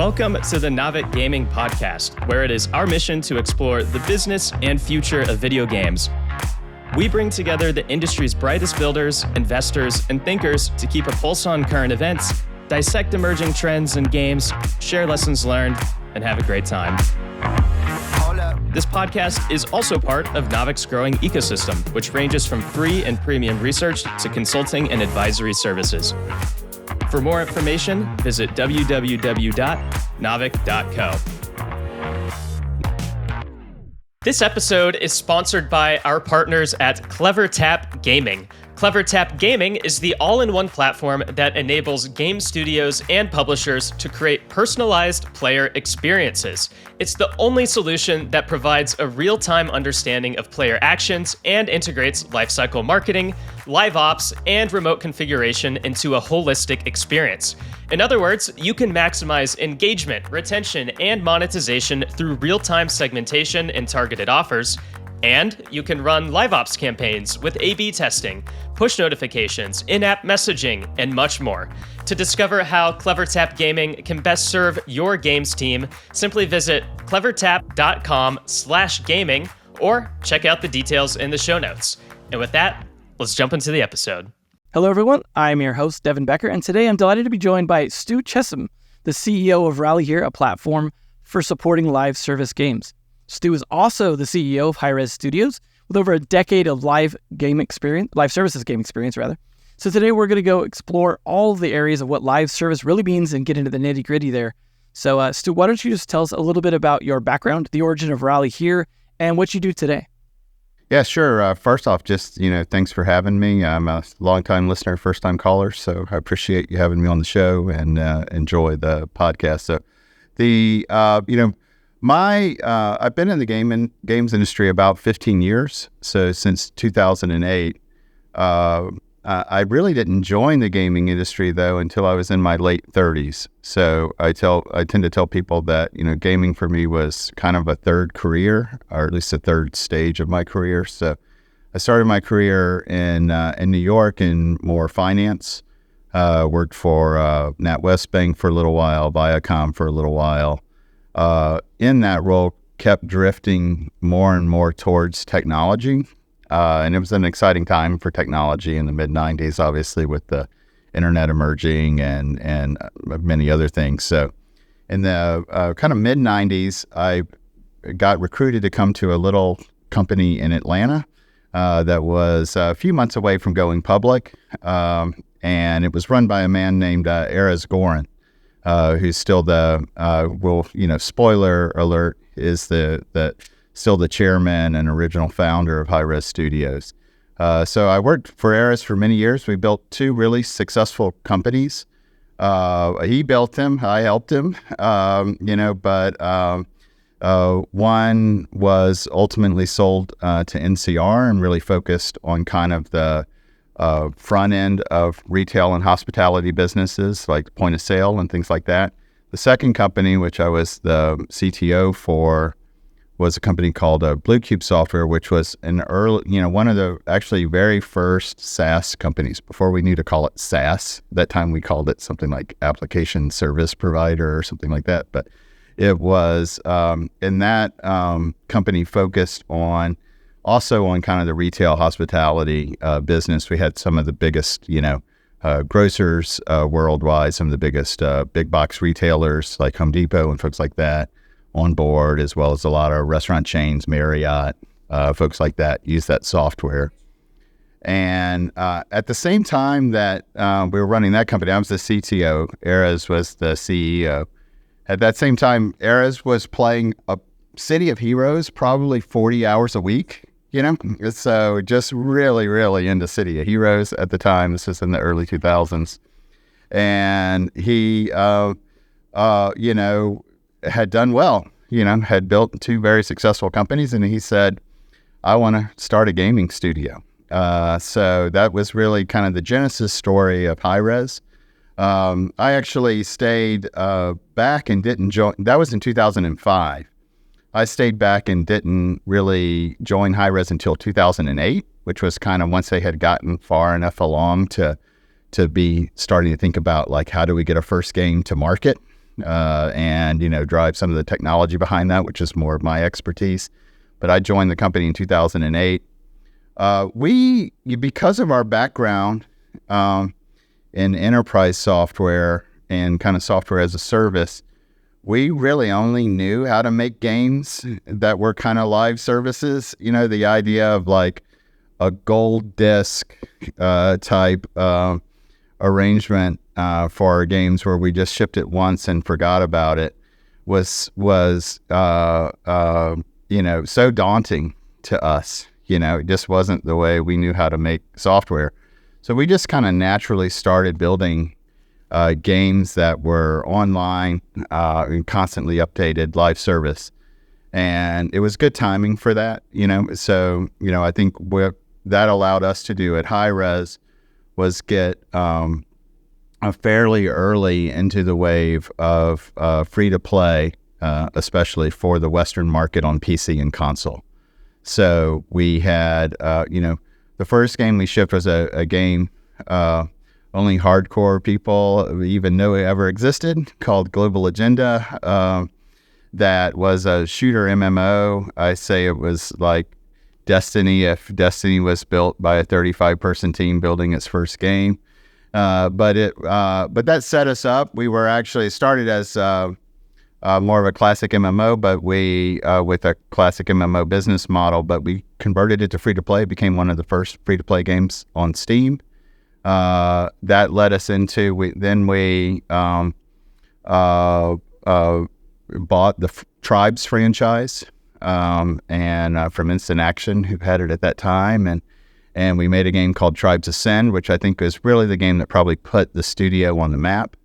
Welcome to the Navic Gaming Podcast, where it is our mission to explore the business and future of video games. We bring together the industry's brightest builders, investors, and thinkers to keep a pulse on current events, dissect emerging trends in games, share lessons learned, and have a great time. This podcast is also part of Navic's growing ecosystem, which ranges from free and premium research to consulting and advisory services. For more information, visit www.navic.co. This episode is sponsored by our partners at CleverTap Gaming. CleverTap Gaming is the all-in-one platform that enables game studios and publishers to create personalized player experiences. It's the only solution that provides a real-time understanding of player actions and integrates lifecycle marketing, live ops, and remote configuration into a holistic experience. In other words, you can maximize engagement, retention, and monetization through real-time segmentation and targeted offers. And you can run live ops campaigns with A/B testing, push notifications, in-app messaging, and much more. To discover how CleverTap Gaming can best serve your games team, simply visit clevertap.com/gaming or check out the details in the show notes. And with that, let's jump into the episode. Hello, everyone. I'm your host, Devin Becker, and today I'm delighted to be joined by Stewart Chisam, the CEO of RallyHere, a platform for supporting live service games. Stu is also the CEO of Hi-Rez Studios, with over a decade of live services game experience. So today we're going to go explore all of the areas of what live service really means and get into the nitty gritty there. So Stu, why don't you just tell us a little bit about your background, the origin of RallyHere, and what you do today? Yeah, sure. First off, just, thanks for having me. I'm a longtime listener, first-time caller, so I appreciate you having me on the show and enjoy the podcast. So I've been in the games industry about 15 years. So since 2008, I really didn't join the gaming industry though until I was in my late 30s. So I tend to tell people that gaming for me was kind of a third career, or at least a third stage of my career. So I started my career in New York in more finance. Worked for NatWest Bank for a little while, Viacom for a little while. In that role, kept drifting more and more towards technology. And it was an exciting time for technology in the mid-90s, obviously, with the internet emerging and many other things. So in the kind of mid-90s, I got recruited to come to a little company in Atlanta that was a few months away from going public. And it was run by a man named Hi-Rez Gorin. Who's still spoiler alert, is still the chairman and original founder of Hi-Rez Studios. So I worked for Hi-Rez for many years. We built two really successful companies. He built them, I helped him, but one was ultimately sold to NCR and really focused on kind of the front end of retail and hospitality businesses like point of sale and things like that. The second company, which I was the CTO for, was a company called Blue Cube Software, which was one of the actually very first SaaS companies before we knew to call it SaaS. At that time we called it something like application service provider or something like that. But it was, and that company focused also on kind of the retail hospitality business. We had some of the biggest, grocers worldwide, some of the biggest big box retailers like Home Depot and folks like that on board, as well as a lot of restaurant chains, Marriott, folks like that use that software. And at the same time that we were running that company, I was the CTO, Hi-Rez was the CEO. At that same time, Hi-Rez was playing a City of Heroes probably 40 hours a week. So just really, really into City of Heroes at the time. This was in the early 2000s. And he, had done well, had built two very successful companies. And he said, I want to start a gaming studio. So that was really kind of the genesis story of Hi-Rez. I actually stayed back and didn't join. That was in 2005. I stayed back and didn't really join Hi-Rez until 2008, which was kind of once they had gotten far enough along to be starting to think about, like, how do we get our first game to market? and drive some of the technology behind that, which is more of my expertise. But I joined the company in 2008. Because of our background in enterprise software and kind of software as a service, we really only knew how to make games that were kind of live services. The idea of like a gold disc type arrangement for our games where we just shipped it once and forgot about it was so daunting to us. It just wasn't the way we knew how to make software. So we just kind of naturally started building games that were online and constantly updated live service. And it was good timing for that, So, I think what that allowed us to do at Hi-Rez was get fairly early into the wave of free-to-play, especially for the Western market on PC and console. So we had, the first game we shipped was a game only hardcore people even know it ever existed, called Global Agenda. That was a shooter MMO. I say it was like Destiny if Destiny was built by a 35-person team building its first game. But that set us up. We were actually started as more of a classic MMO, but we with a classic MMO business model, but we converted it to free-to-play. It became one of the first free-to-play games on Steam. That led us into, we bought the Tribes franchise and from Instant Action, who had it at that time, and we made a game called Tribes Ascend, which I think is really the game that probably put the studio on the map.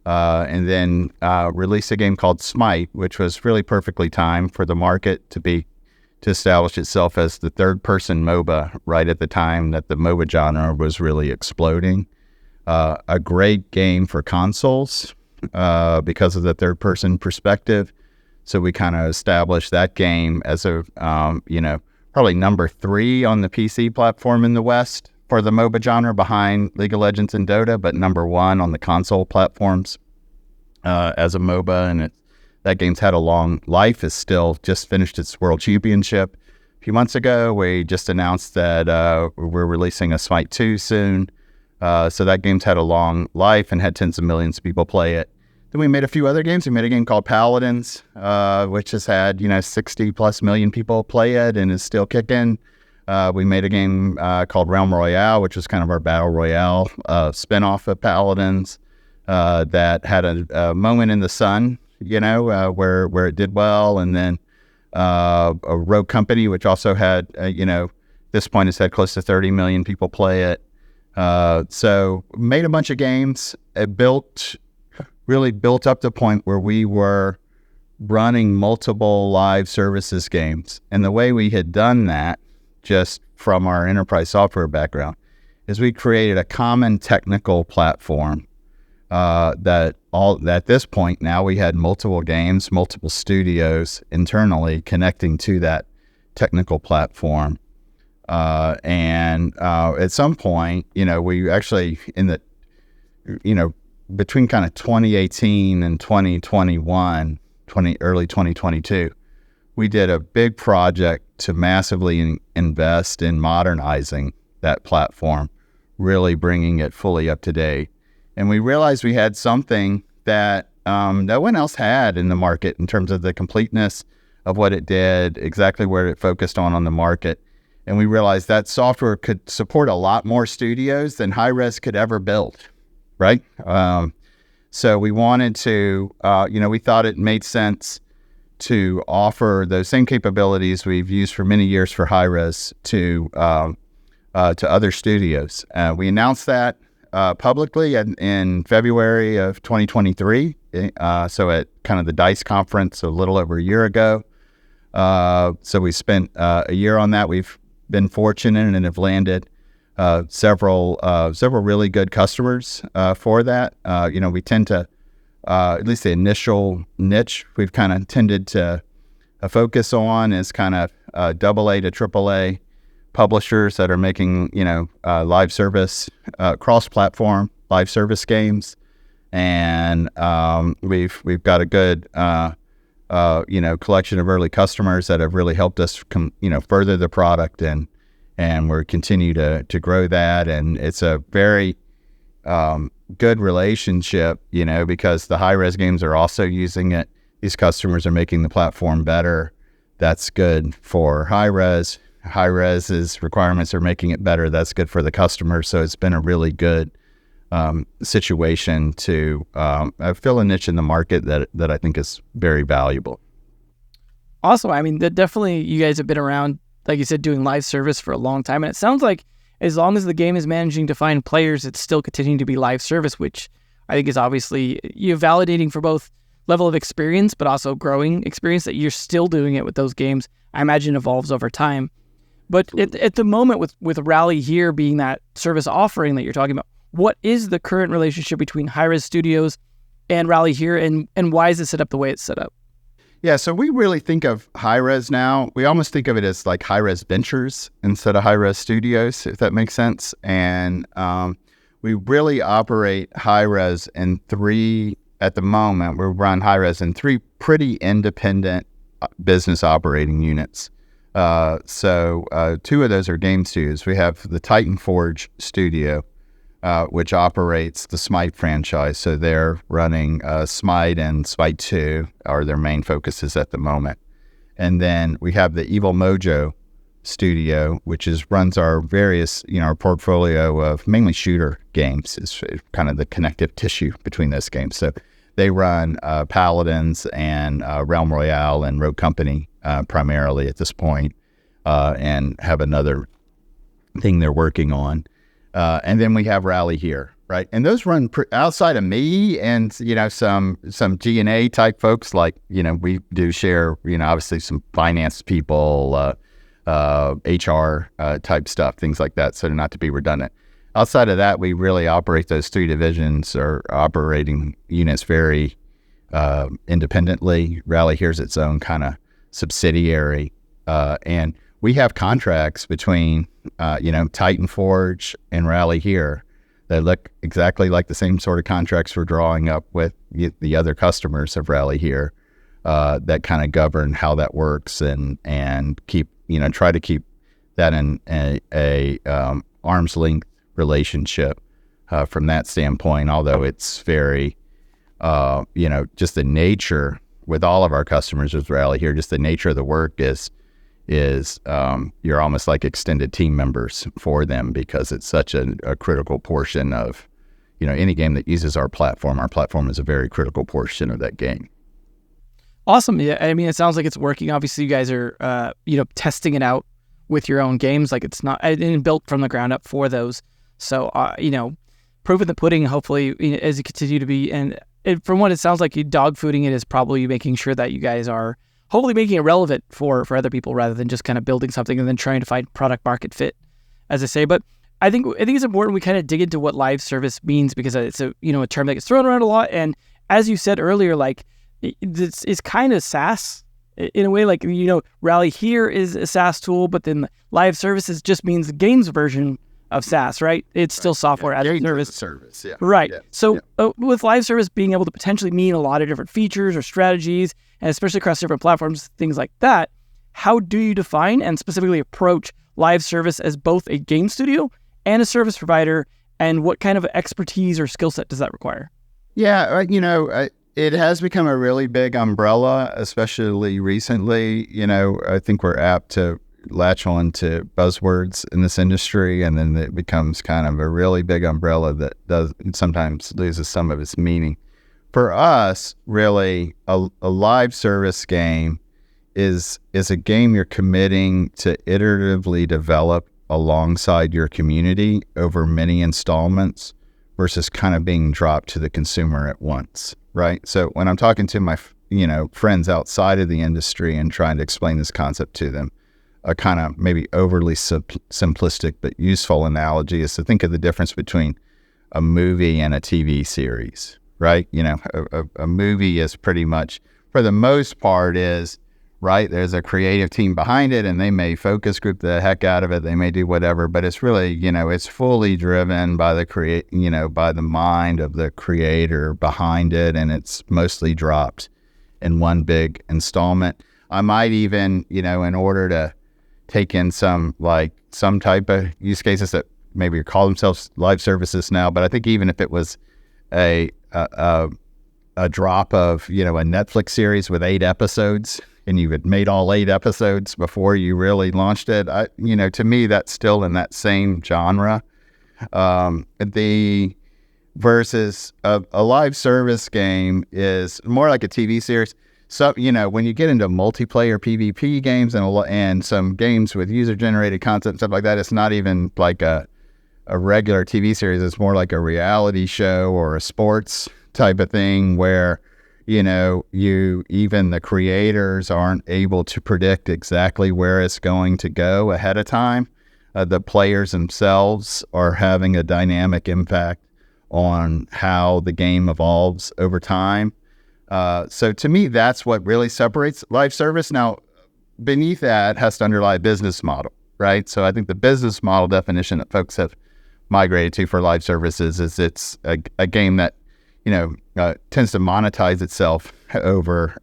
And then released a game called Smite, which was really perfectly timed for the market to establish itself as the third-person MOBA right at the time that the MOBA genre was really exploding. A great game for consoles because of the third-person perspective. So we kind of established that game as a, probably number 3 on the PC platform in the West for the MOBA genre behind League of Legends and Dota, but number 1 on the console platforms as a MOBA. And that game's had a long life. It's still just finished its World Championship a few months ago. We just announced that we're releasing a Smite 2 soon. So that game's had a long life and had tens of millions of people play it. Then we made a few other games. We made a game called Paladins, which has had 60 plus million people play it and is still kicking. We made a game called Royale, which was kind of our battle royale spinoff of Paladins that had a moment in the sun, where it did well, and then a Rogue Company, which also had at this point has had close to 30 million people play it. So made a bunch of games. It really built up the point where we were running multiple live services games. And the way we had done that, just from our enterprise software background, is we created a common technical platform that at this point now we had multiple games, multiple studios internally connecting to that technical platform. And at some point, we actually between kind of 2018 and 2021, early 2022, we did a big project to massively invest in modernizing that platform, really bringing it fully up to date. And we realized we had something that no one else had in the market in terms of the completeness of what it did, exactly where it focused on the market. And we realized that software could support a lot more studios than Hi-Rez could ever build, right? So we wanted to, we thought it made sense to offer those same capabilities we've used for many years for Hi-Rez to other studios. We announced that publicly in February of 2023, so at kind of the DICE conference a little over a year ago. So we spent a year on that. We've been fortunate and have landed several really good customers for that. We tend to, at least the initial niche we've kind of tended to focus on is kind of AA to AAA publishers that are making, live service, cross-platform live service games. and we've got a good collection of early customers that have really helped us further the product, and we're continue to grow that, and it's a very good relationship, because the Hi-Rez games are also using it. These customers are making the platform better. That's good for Hi-Rez. Hi-Rez's requirements are making it better. That's good for the customer. So it's been a really good situation to fill a niche in the market that I think is very valuable. Awesome. I mean, definitely you guys have been around, like you said, doing live service for a long time. And it sounds like as long as the game is managing to find players, it's still continuing to be live service, which I think is obviously validating for both level of experience, but also growing experience that you're still doing it with those games. I imagine evolves over time. But at the moment with RallyHere being that service offering that you're talking about, what is the current relationship between Hi-Rez Studios and RallyHere, and why is it set up the way it's set up? Yeah, so we really think of Hi-Rez now. We almost think of it as like Hi-Rez Ventures instead of Hi-Rez Studios, if that makes sense. And we really operate Hi-Rez in three, at the moment, we run Hi-Rez in three pretty independent business operating units. So two of those are game studios. We have the Titan Forge studio, which operates the Smite franchise. So they're running Smite and Smite 2 are their main focuses at the moment. And then we have the Evil Mojo studio, which runs our various, our portfolio of mainly shooter games. Is kind of the connective tissue between those games. So they run Paladins and Royale and Rogue Company primarily at this point, and have another thing they're working on. And then we have RallyHere, right? And those run outside of me and, some G&A type folks, like, we do share, obviously some finance people, HR type stuff, things like that. So not to be redundant. Outside of that, we really operate those three divisions or operating units very independently. RallyHere's its own kind of subsidiary. And we have contracts between, Titan Forge and RallyHere that look exactly like the same sort of contracts we're drawing up with the other customers of RallyHere that kind of govern how that works and keep, try to keep that in a arm's length relationship from that standpoint, although it's very, just the nature with all of our customers with RallyHere, just the nature of the work is you're almost like extended team members for them because it's such a critical portion of, any game that uses our platform. Our platform is a very critical portion of that game. Awesome. Yeah, I mean, it sounds like it's working. Obviously, you guys are, testing it out with your own games. Like it's not built from the ground up for those. So, proof in the pudding, hopefully, as you continue to be. And from what it sounds like, you dogfooding it is probably making sure that you guys are hopefully making it relevant for other people rather than just kind of building something and then trying to find product market fit, as I say. But I think it's important we kind of dig into what live service means because it's a term that gets thrown around a lot. And as you said earlier, like it's kind of SaaS in a way. Like RallyHere is a SaaS tool, but then live services just means the games version of SaaS, right? It's still software as a service. Yeah. Right. Yeah. So with live service being able to potentially mean a lot of different features or strategies, and especially across different platforms, things like that, how do you define and specifically approach live service as both a game studio and a service provider, and what kind of expertise or skill set does that require? Yeah, it has become a really big umbrella, especially recently. I think we're apt to latch on to buzzwords in this industry, and then it becomes kind of a really big umbrella that sometimes loses some of its meaning. For us, really, a live service game is a game you're committing to iteratively develop alongside your community over many installments versus kind of being dropped to the consumer at once, right? So when I'm talking to my friends outside of the industry and trying to explain this concept to them, a kind of maybe overly simplistic but useful analogy is to think of the difference between a movie and a TV series, right? A movie is pretty much, for the most part, is right? There's a creative team behind it, and they may focus group the heck out of it. They may do whatever, but it's really, it's fully driven by by the mind of the creator behind it, and it's mostly dropped in one big installment. I might even, in order to take in some type of use cases that maybe call themselves live services now, but I think even if it was a drop of, a Netflix series with 8 episodes, and you had made all 8 episodes before you really launched it, to me, that's still in that same genre. The versus a live service game is more like a TV series. So, when you get into multiplayer PvP games and some games with user-generated content and stuff like that, it's not even like a regular TV series. It's more like a reality show or a sports type of thing where, even the creators aren't able to predict exactly where it's going to go ahead of time. The players themselves are having a dynamic impact on how the game evolves over time. So to me, that's what really separates live service. Now, beneath that has to underlie a business model, right? So I think the business model definition that folks have migrated to for live services is it's a game that, tends to monetize itself over,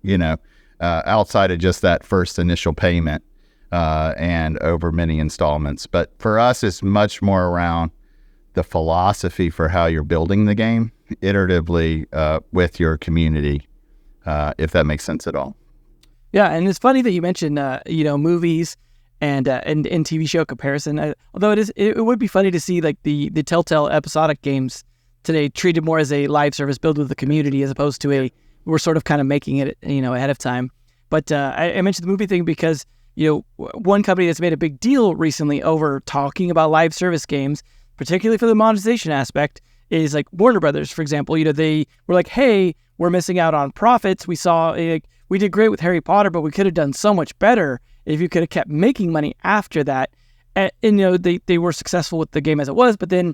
outside of just that first initial payment and over many installments. But for us, it's much more around the philosophy for how you're building the game iteratively with your community, if that makes sense at all. Yeah, and it's funny that you mentioned, movies and TV show comparison. Although it would be funny to see like the Telltale episodic games today treated more as a live service build with the community as opposed to we're sort of kind of making it, ahead of time. But I mentioned the movie thing because, one company that's made a big deal recently over talking about live service games, particularly for the monetization aspect, is like Warner Brothers, for example. They were like, hey, we're missing out on profits. We saw, we did great with Harry Potter, but we could have done so much better if you could have kept making money after that. And they were successful with the game as it was, but then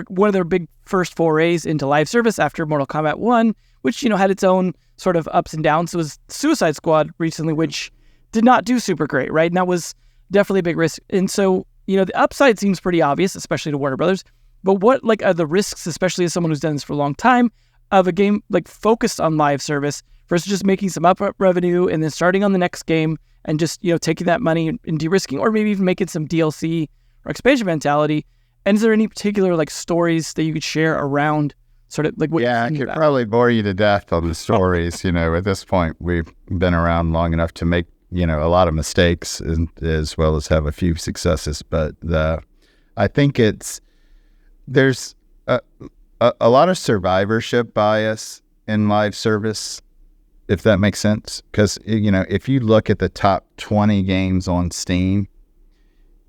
one of their big first forays into live service after Mortal Kombat 1, which, had its own sort of ups and downs, was Suicide Squad recently, which did not do super great, right? And that was definitely a big risk. And so, the upside seems pretty obvious, especially to Warner Brothers. But what are the risks, especially as someone who's done this for a long time, of a game focused on live service versus just making some upfront revenue and then starting on the next game and just, taking that money and de-risking, or maybe even making some DLC or expansion mentality? And is there any particular stories that you could share around sort of what? Yeah, I could probably bore you to death on the stories. At this point, we've been around long enough to make, a lot of mistakes as well as have a few successes. But I think there's a lot of survivorship bias in live service, if that makes sense. Because, if you look at the top 20 games on Steam,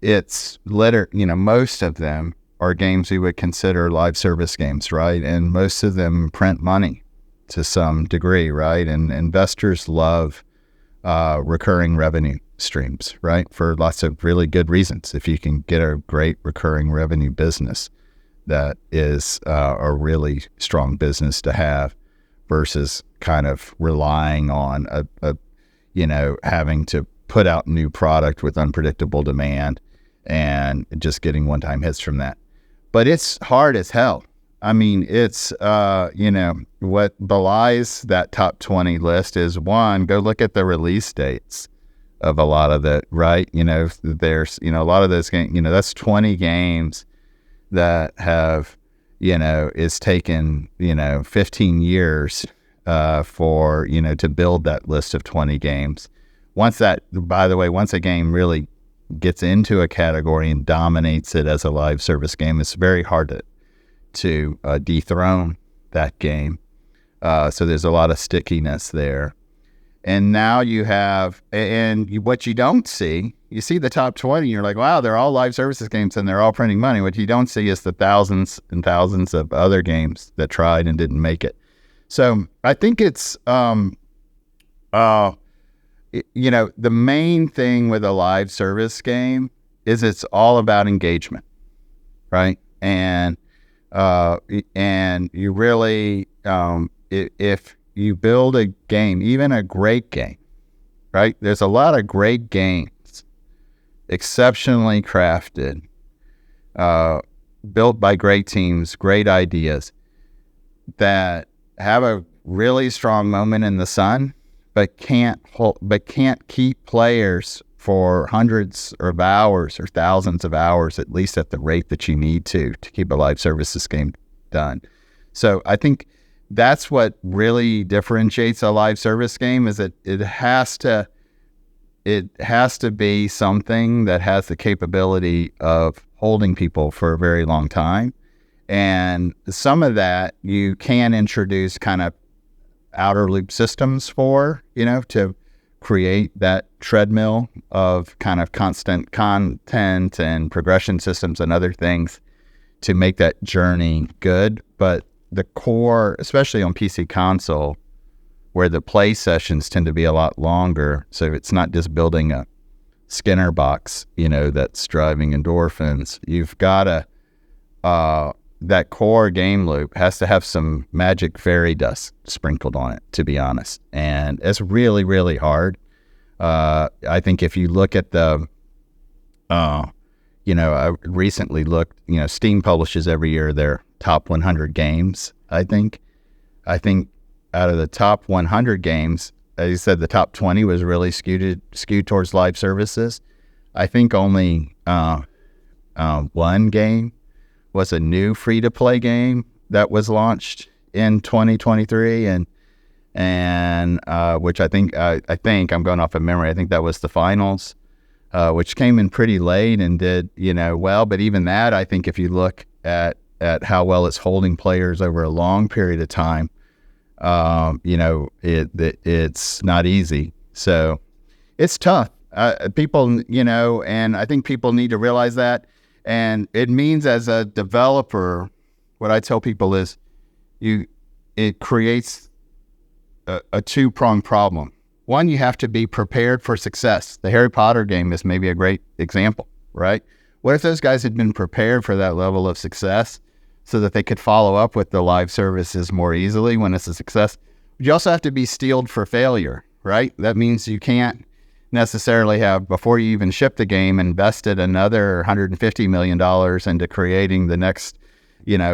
it's most of them are games we would consider live service games, right? And most of them print money to some degree, right? And investors love recurring revenue streams, right? For lots of really good reasons. If you can get a great recurring revenue business, that is a really strong business to have versus kind of relying on having to put out new product with unpredictable demand and just getting one-time hits from that. But it's hard as hell. I mean, it's, what belies that top 20 list is, one, go look at the release dates of a lot of the, right? There's, a lot of those games, that's 20 games that have, is taken, 15 years for, to build that list of 20 games. Once a game really gets into a category and dominates it as a live service game, it's very hard to dethrone that game. So there's a lot of stickiness there. And now you have, what you don't see, you see the top 20, you're like, wow, they're all live services games and they're all printing money. What you don't see is the thousands and thousands of other games that tried and didn't make it. So I think it's, the main thing with a live service game is it's all about engagement, right? And you really, if you build a game, even a great game, right? There's a lot of great games, exceptionally crafted, built by great teams, great ideas that have a really strong moment in the sun, but can't keep players for hundreds of hours or thousands of hours, at least at the rate that you need to keep a live services game done. So I think that's what really differentiates a live service game, is that it has to be something that has the capability of holding people for a very long time. And some of that you can introduce kind of outer loop systems for, to create that treadmill of kind of constant content and progression systems and other things to make that journey good. But the core, especially on PC console, where the play sessions tend to be a lot longer, so it's not just building a Skinner box, that's driving endorphins. You've got to, that core game loop has to have some magic fairy dust sprinkled on it, to be honest. And it's really, really hard. I think if you look at I recently looked, Steam publishes every year their top 100 games, I think out of the top 100 games, as you said, the top 20 was really skewed towards live services. I think only one game was a new free-to-play game that was launched in 2023, and which I think I'm going off of memory. I think that was the finals, which came in pretty late and did well. But even that, I think if you look at how well it's holding players over a long period of time, it's not easy. So it's tough. People, and I think people need to realize that. And it means, as a developer, what I tell people is it creates a two-pronged problem. One, you have to be prepared for success. The Harry Potter game is maybe a great example, right? What if those guys had been prepared for that level of success so that they could follow up with the live services more easily when it's a success? You also have to be steeled for failure, right? That means you can't necessarily have, before you even ship the game, invested another $150 million into creating the next,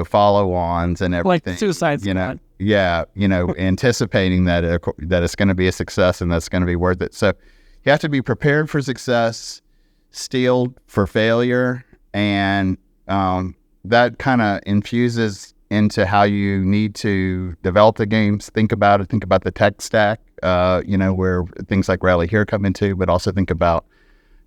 follow-ons and everything. Like Suicide Squad. Anticipating that it's going to be a success and that's going to be worth it. So you have to be prepared for success, steeled for failure, and that kind of infuses into how you need to develop the games. Think about the tech stack, where things like RallyHere come into, but also think about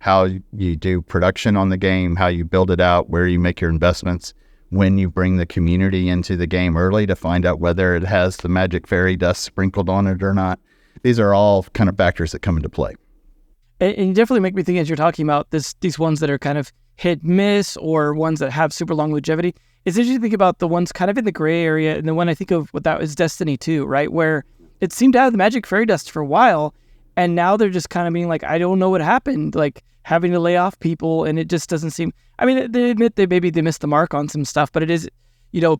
how you do production on the game, how you build it out, where you make your investments, when you bring the community into the game early to find out whether it has the magic fairy dust sprinkled on it or not. These are all kind of factors that come into play. And you definitely make me think, as you're talking about these ones that are kind of hit miss or ones that have super long longevity, it's interesting to think about the ones kind of in the gray area. And the one I think of with that is Destiny 2, right? Where it seemed to have the magic fairy dust for a while, and now they're just kind of being like, I don't know what happened, like having to lay off people, and it just doesn't seem, I mean, they admit they missed the mark on some stuff, but it is,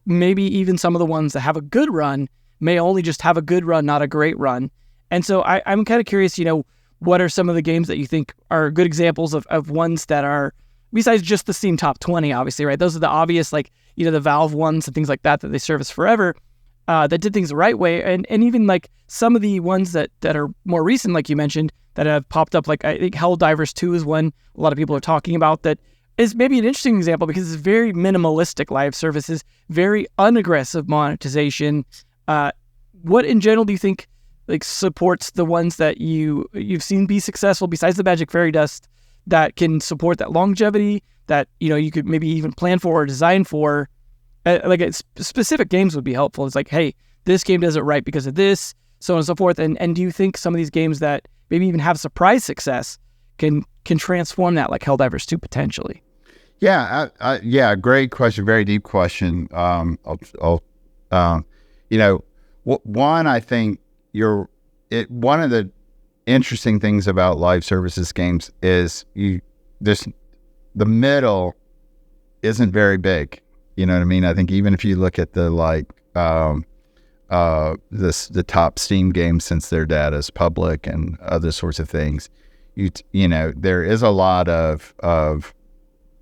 maybe even some of the ones that have a good run may only just have a good run, not a great run. And so I'm kind of curious, what are some of the games that you think are good examples of ones that are, besides just the Steam top 20, obviously, right? Those are the obvious, like, the Valve ones and things like that they service forever, that did things the right way. And even like some of the ones that are more recent, like you mentioned, that have popped up, like I think Helldivers 2 is one a lot of people are talking about, that is maybe an interesting example because it's very minimalistic live services, very unaggressive monetization. What in general do you think like supports the ones that you've seen be successful besides the magic fairy dust, that can support that longevity that you could maybe even plan for or design for? Specific games would be helpful. It's like, hey, this game does it right because of this, so on and so forth. And do you think some of these games that maybe even have surprise success can transform that, like Helldivers 2 potentially? Yeah, great question, very deep question. One, I think one of the interesting things about live services games is the middle isn't very big. You know what I mean? I think even if you look at the the top Steam games since their data is public and other sorts of things. There is a lot of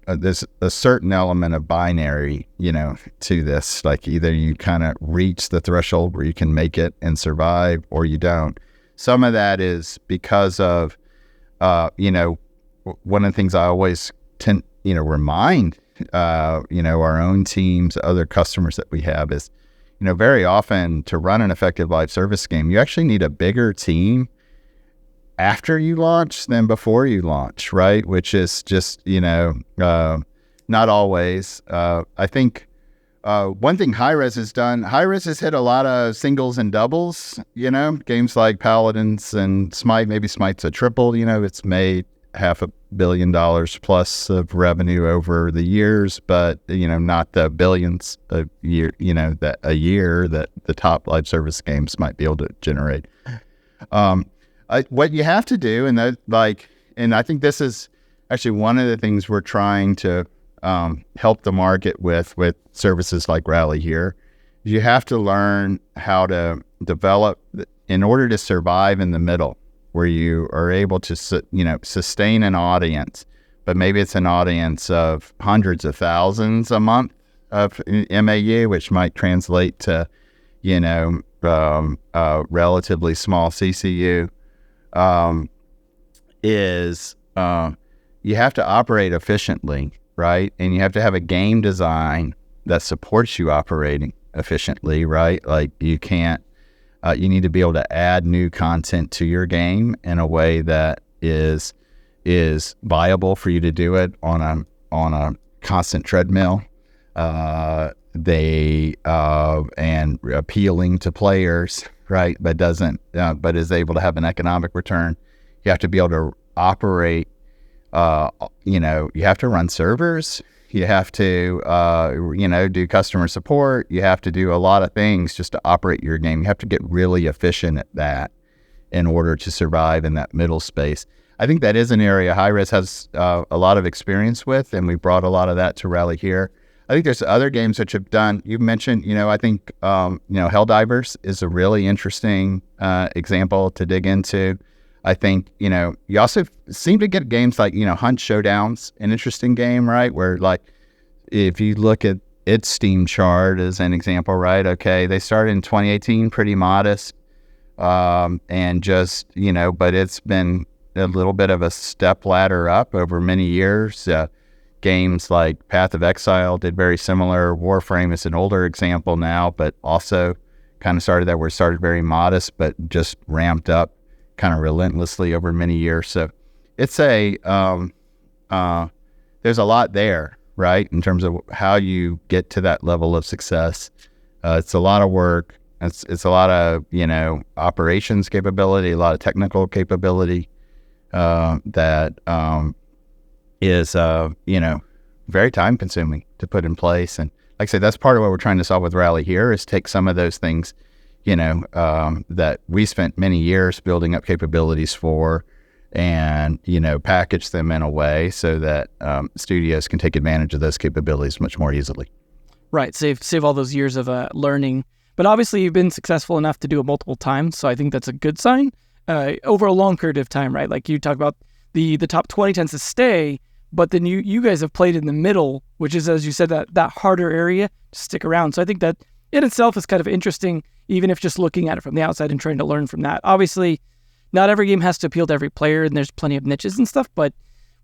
there's a certain element of binary, to this. Like either you kind of reach the threshold where you can make it and survive, or you don't. Some of that is because of, one of the things I always remind, our own teams, other customers that we have is, very often to run an effective live service game, you actually need a bigger team after you launch than before you launch, right? Which is just, not always. I think one thing Hi-Rez has done, Hi-Rez has hit a lot of singles and doubles, games like Paladins and Smite. Maybe Smite's a triple, it's made $500 million plus of revenue over the years, but not the billions a year, that a year that the top live service games might be able to generate. What you have to do, and I think this is actually one of the things we're trying to help the market with services like RallyHere, is you have to learn how to develop in order to survive in the middle, where you are able to, sustain an audience, but maybe it's an audience of hundreds of thousands a month of MAU, which might translate to, relatively small CCU, you have to operate efficiently, right? And you have to have a game design that supports you operating efficiently, right? Like you can't, you need to be able to add new content to your game in a way that is viable for you to do it on a constant treadmill, and appealing to players, right? But is able to have an economic return. You have to be able to operate. You have to run servers. You have to, do customer support. You have to do a lot of things just to operate your game. You have to get really efficient at that in order to survive in that middle space. I think that is an area Hi-Rez has a lot of experience with, and we brought a lot of that to RallyHere. I think there's other games which have done, you mentioned, I think, Helldivers is a really interesting example to dig into. I think, you also seem to get games like, Hunt Showdown's an interesting game, right? Where like, if you look at its Steam chart as an example, right? Okay, they started in 2018, pretty modest. And just, but it's been a little bit of a step ladder up over many years. Games like Path of Exile did very similar. Warframe is an older example now, but also kind of started that where it started very modest, but just ramped up kind of relentlessly over many years. So it's there's a lot there, right? In terms of how you get to that level of success. It's a lot of work. It's a lot of, operations capability, a lot of technical capability, that is, very time consuming to put in place. And like I said, that's part of what we're trying to solve with RallyHere, is take some of those things, that we spent many years building up capabilities for, and, package them in a way so that studios can take advantage of those capabilities much more easily. Right. Save all those years of learning. But obviously you've been successful enough to do it multiple times. So I think that's a good sign over a long period of time, right? Like you talk about the top 20 tends to stay, but then you guys have played in the middle, which is, as you said, that harder area to stick around. So I think that in itself is kind of interesting, even if just looking at it from the outside and trying to learn from that. Obviously, not every game has to appeal to every player, and there's plenty of niches and stuff, but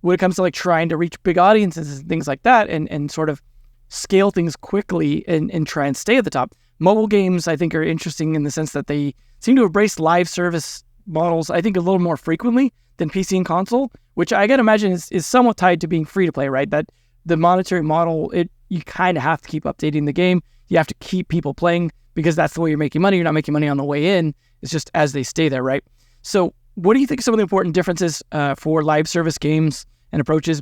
when it comes to like trying to reach big audiences and things like that, and sort of scale things quickly and try and stay at the top, mobile games, I think, are interesting in the sense that they seem to embrace live service models, I think, a little more frequently than PC and console, which I gotta imagine is somewhat tied to being free to play, right? That the monetary model, you kind of have to keep updating the game. You have to keep people playing because that's the way you're making money. You're not making money on the way in. It's just as they stay there, right? So what do you think are some of the important differences for live service games and approaches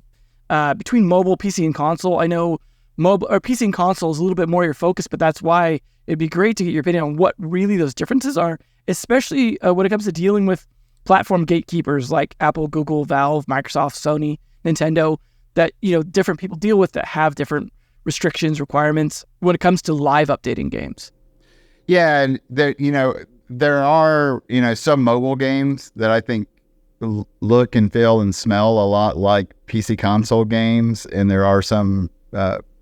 between mobile, PC, and console? I know mobile or PC and console is a little bit more your focus, but that's why it'd be great to get your opinion on what really those differences are, especially when it comes to dealing with platform gatekeepers like Apple, Google, Valve, Microsoft, Sony, Nintendo, that different people deal with that have different restrictions, requirements when it comes to live updating games. Yeah, and there are some mobile games that I think look and feel and smell a lot like PC console games, and there are some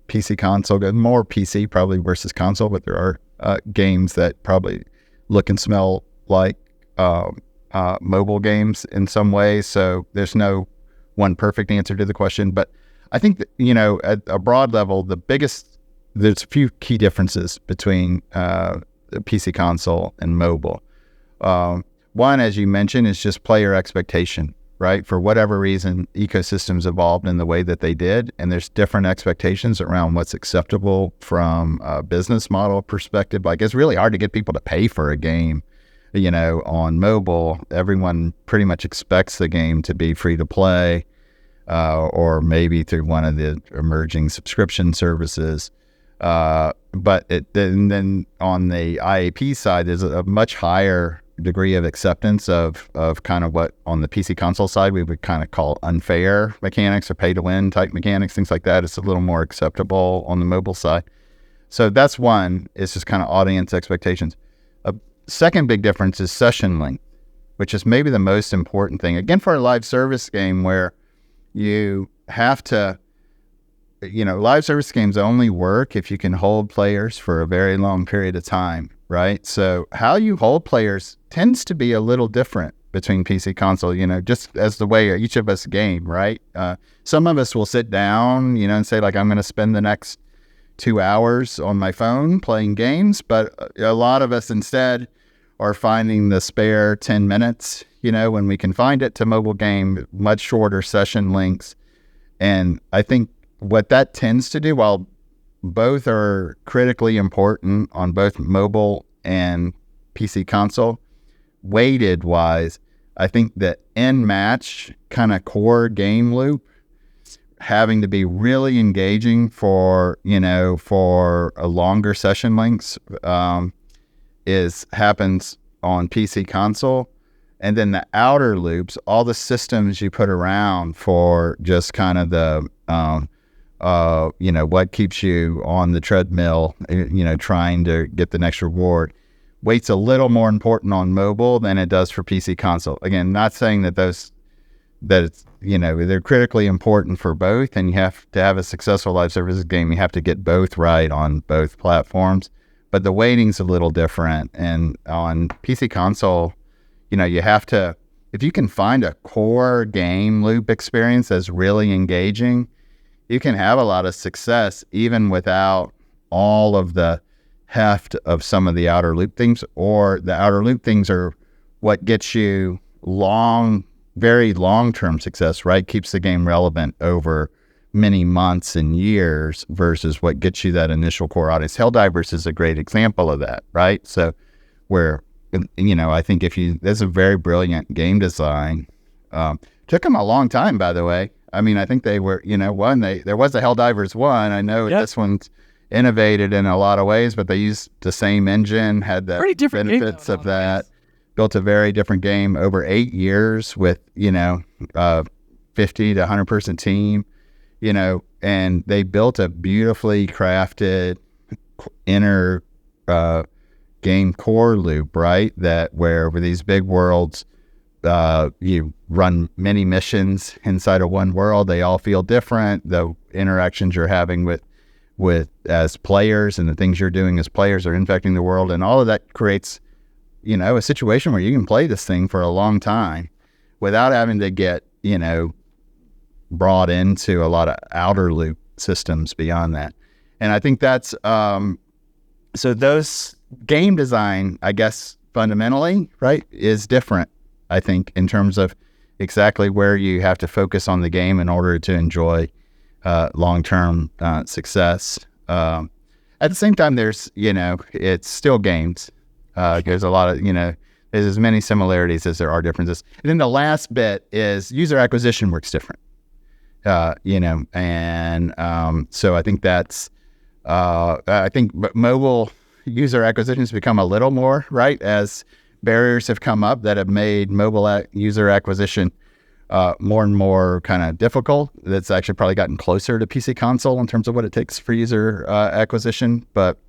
PC console, more PC probably versus console, but there are games that probably look and smell like mobile games in some ways. So there's no one perfect answer to the question, but I think that, at a broad level, there's a few key differences between the PC console and mobile. One, as you mentioned, is just player expectation, right? For whatever reason, ecosystems evolved in the way that they did, and there's different expectations around what's acceptable from a business model perspective. Like, it's really hard to get people to pay for a game. On mobile, everyone pretty much expects the game to be free to play, or maybe through one of the emerging subscription services. But then on the IAP side, there's a much higher degree of acceptance of kind of what on the PC console side we would kind of call unfair mechanics or pay to win type mechanics, things like that. It's a little more acceptable on the mobile side. So that's one. It's just kind of audience expectations. A second big difference is session length, which is maybe the most important thing. Again, for a live service game where you have to, live service games only work if you can hold players for a very long period of time, right? So how you hold players tends to be a little different between PC console, just as the way each of us game, right? Some of us will sit down, and say like, I'm going to spend the next 2 hours on my phone playing games, but a lot of us instead are finding the spare 10 minutes, when we can find it, to mobile game, much shorter session lengths. And I think what that tends to do, while both are critically important on both mobile and PC console, weighted wise, I think the in-match kind of core game loop having to be really engaging for a longer session lengths happens on PC console. And then the outer loops, all the systems you put around for just kind of the what keeps you on the treadmill, trying to get the next reward, weight's a little more important on mobile than it does for PC console. Again, not saying that it's, they're critically important for both, and you have to have a successful live services game. You have to get both right on both platforms, but the weighting's a little different. And on PC console, you have to, if you can find a core game loop experience that's really engaging, you can have a lot of success even without all of the heft of some of the outer loop things, or the outer loop things are what gets you very long-term success, right? Keeps the game relevant over many months and years versus what gets you that initial core audience. Helldivers is a great example of that, right? So where, I think there's a very brilliant game design. Took them a long time, by the way. I mean, I think they were, there was a Helldivers 1. I know This one's innovated in a lot of ways, but they used the same engine, had the benefits of that. Built a very different game over 8 years with, 50 to 100 person team, and they built a beautifully crafted inner game core loop, right? Where these big worlds, you run many missions inside of one world. They all feel different. The interactions you're having with as players and the things you're doing as players are infecting the world, and all of that creates a situation where you can play this thing for a long time without having to get, brought into a lot of outer loop systems beyond that. And I think that's, so those game design, I guess, fundamentally, right, is different, I think, in terms of exactly where you have to focus on the game in order to enjoy long-term success. At the same time, there's, it's still games. There's a lot of, there's as many similarities as there are differences. And then the last bit is user acquisition works different, so I think that's, I think mobile user acquisition has become a little more, right, as barriers have come up that have made mobile user acquisition more and more kind of difficult. That's actually probably gotten closer to PC console in terms of what it takes for user acquisition. But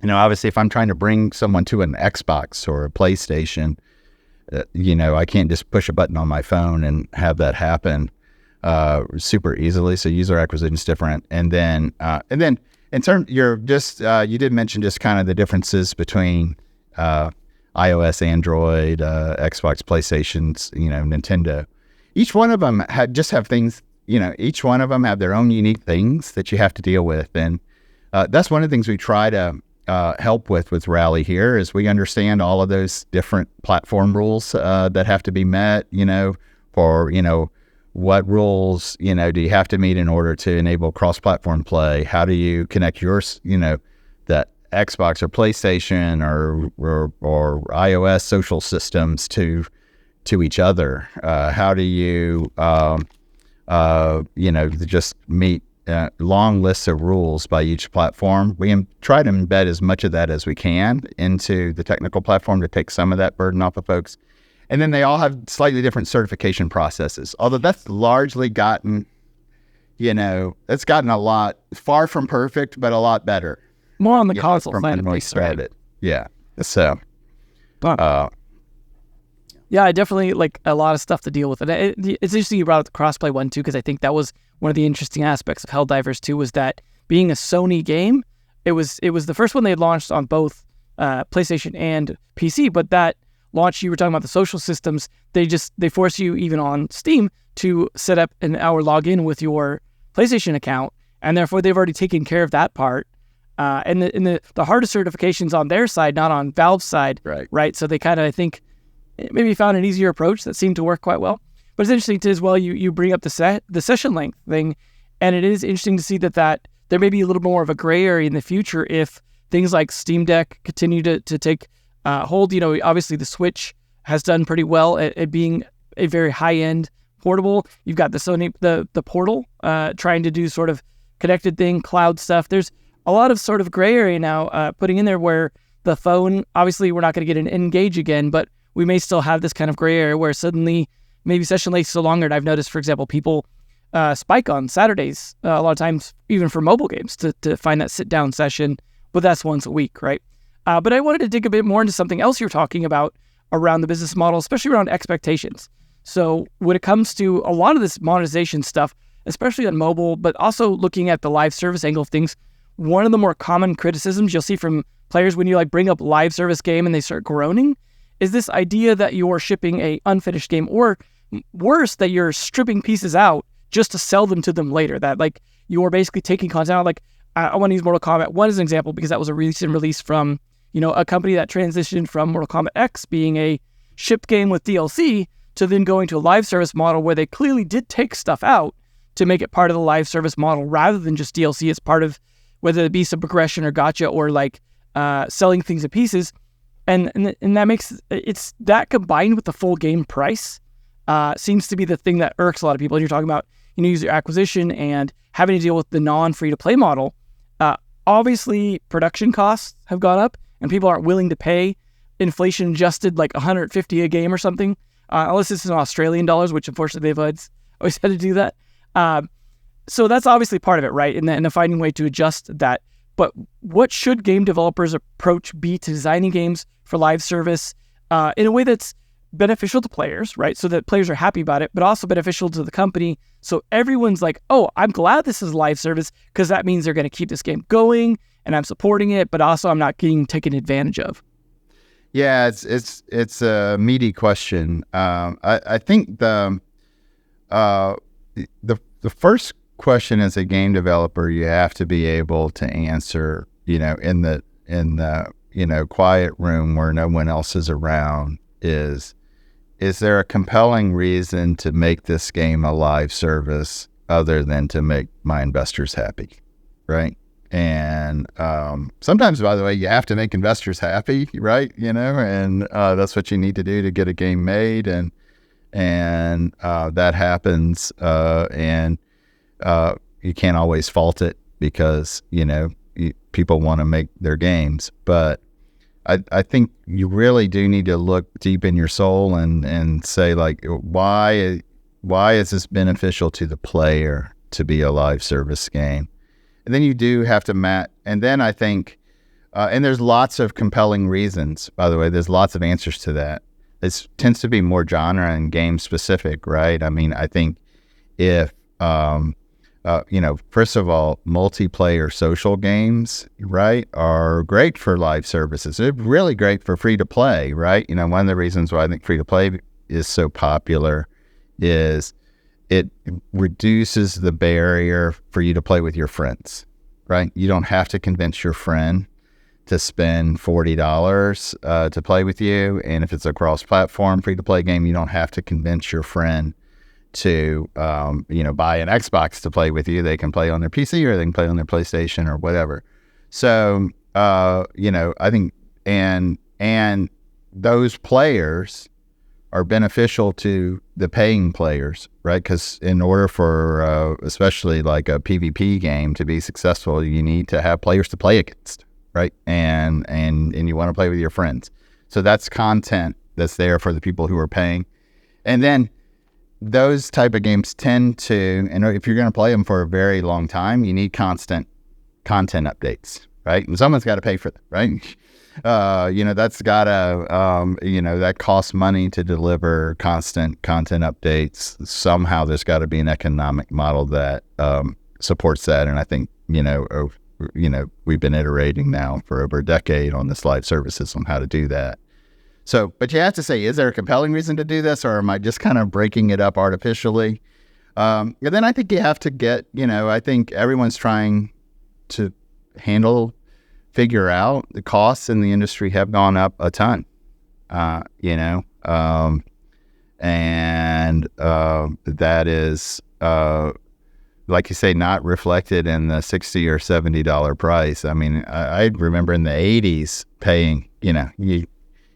Obviously, if I'm trying to bring someone to an Xbox or a PlayStation, I can't just push a button on my phone and have that happen super easily. So user acquisition is different. And then in terms, you did mention just kind of the differences between iOS, Android, Xbox, PlayStations, Nintendo. Each one of them have things, each one of them have their own unique things that you have to deal with. And that's one of the things we try to help with RallyHere is we understand all of those different platform rules that have to be met, for, what rules, do you have to meet in order to enable cross-platform play? How do you connect that Xbox or PlayStation or iOS social systems to each other? How do you, just meet long lists of rules by each platform? We try to embed as much of that as we can into the technical platform to take some of that burden off of folks. And then they all have slightly different certification processes, although that's largely gotten, it's gotten a lot, far from perfect, but a lot better. More on the console side of when we started. Yeah. So, yeah, I definitely like a lot of stuff to deal with. It's interesting you brought up the crossplay one too, because I think that was one of the interesting aspects of Helldivers 2 was that being a Sony game, it was the first one they had launched on both PlayStation and PC, but that launch, you were talking about the social systems, they force you even on Steam to set up an hour login with your PlayStation account, and therefore they've already taken care of that part. And the hardest certifications on their side, not on Valve's side, right? So they kind of, I think, maybe found an easier approach that seemed to work quite well. But it's interesting too as well, you bring up the session length thing, and it is interesting to see that there may be a little more of a gray area in the future if things like Steam Deck continue to take hold. Obviously the Switch has done pretty well at being a very high-end portable. You've got the Sony, the Portal, trying to do sort of connected thing, cloud stuff. There's a lot of sort of gray area now putting in there where the phone, obviously we're not going to get an Engage again, but we may still have this kind of gray area where suddenly maybe session lengths so longer. And I've noticed, for example, people spike on Saturdays a lot of times, even for mobile games, to find that sit-down session, but that's once a week, right? But I wanted to dig a bit more into something else you're talking about around the business model, especially around expectations. So when it comes to a lot of this monetization stuff, especially on mobile, but also looking at the live service angle of things, one of the more common criticisms you'll see from players when you bring up live service game and they start groaning is this idea that you're shipping a unfinished game, or worse, that you're stripping pieces out just to sell them to them later. That you're basically taking content out. I want to use Mortal Kombat 1 as an example because that was a recent release from a company that transitioned from Mortal Kombat X being a shipped game with DLC to then going to a live service model where they clearly did take stuff out to make it part of the live service model rather than just DLC as part of whether it be some progression or gacha or selling things in pieces. And that makes it's that combined with the full game price seems to be the thing that irks a lot of people. And you're talking about user acquisition and having to deal with the non-free-to-play model. Obviously, production costs have gone up, and people aren't willing to pay inflation-adjusted $150 a game or something, unless this is in Australian dollars, which unfortunately they've always had to do that. So that's obviously part of it, right? And finding a way to adjust that. But what should game developers' approach be to designing games for live service in a way that's beneficial to players, right? So that players are happy about it, but also beneficial to the company. So everyone's like, oh, I'm glad this is live service because that means they're going to keep this game going and I'm supporting it, but also I'm not getting taken advantage of. Yeah, it's a meaty question. I think the first question as a game developer you have to be able to answer, in the quiet room where no one else is around is there a compelling reason to make this game a live service other than to make my investors happy, right? And sometimes, by the way, you have to make investors happy, right? And that's what you need to do to get a game made, and that happens, and you can't always fault it because people want to make their games, but I think you really do need to look deep in your soul and say why is this beneficial to the player to be a live service game? And then you do have to and then I think And there's lots of compelling reasons, by the way. There's lots of answers to that. It tends to be more genre and game specific, right? I mean, I think if, first of all, multiplayer social games, right, are great for live services. They're really great for free to play, right? One of the reasons why I think free to play is so popular is it reduces the barrier for you to play with your friends, right? You don't have to convince your friend to spend $40 to play with you. And if it's a cross-platform free-to-play game, you don't have to convince your friend to, buy an Xbox to play with you. They can play on their PC or they can play on their PlayStation or whatever. So, I think, and those players are beneficial to the paying players, right? Because in order for, especially like a PvP game to be successful, you need to have players to play against, right? And you want to play with your friends. So that's content that's there for the people who are paying. And then those type of games tend to, and if you're going to play them for a very long time, you need constant content updates, right? And someone's got to pay for them, right? That's got to, that costs money to deliver constant content updates. Somehow there's got to be an economic model that supports that. And I think, we've been iterating now for over a decade on this live services on how to do that. So, but you have to say, is there a compelling reason to do this, or am I just kind of breaking it up artificially? And then I think you have to get, I think everyone's trying to figure out the costs in the industry have gone up a ton, and that is, like you say, not reflected in the $60 or $70 price. I mean, I remember in the 80s paying,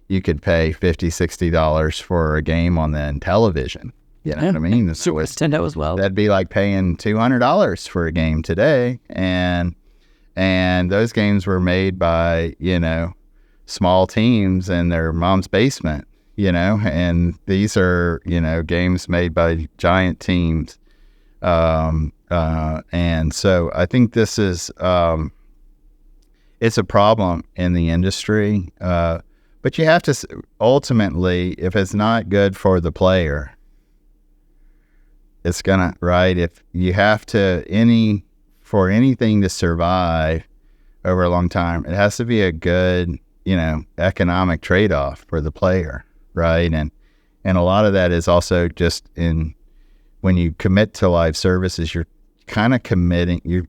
you could pay $50, $60 for a game on the television. You know what I mean? Super Nintendo as well. That'd be like paying $200 for a game today. And those games were made by, small teams in their mom's basement, and these are, games made by giant teams. And so I think this is, it's a problem in the industry. But you have to, ultimately, if it's not good for the player, it's gonna, right? If you have to, for anything to survive over a long time, it has to be a good, economic trade-off for the player, right? And a lot of that is also just when you commit to live services, you're kind of committing, you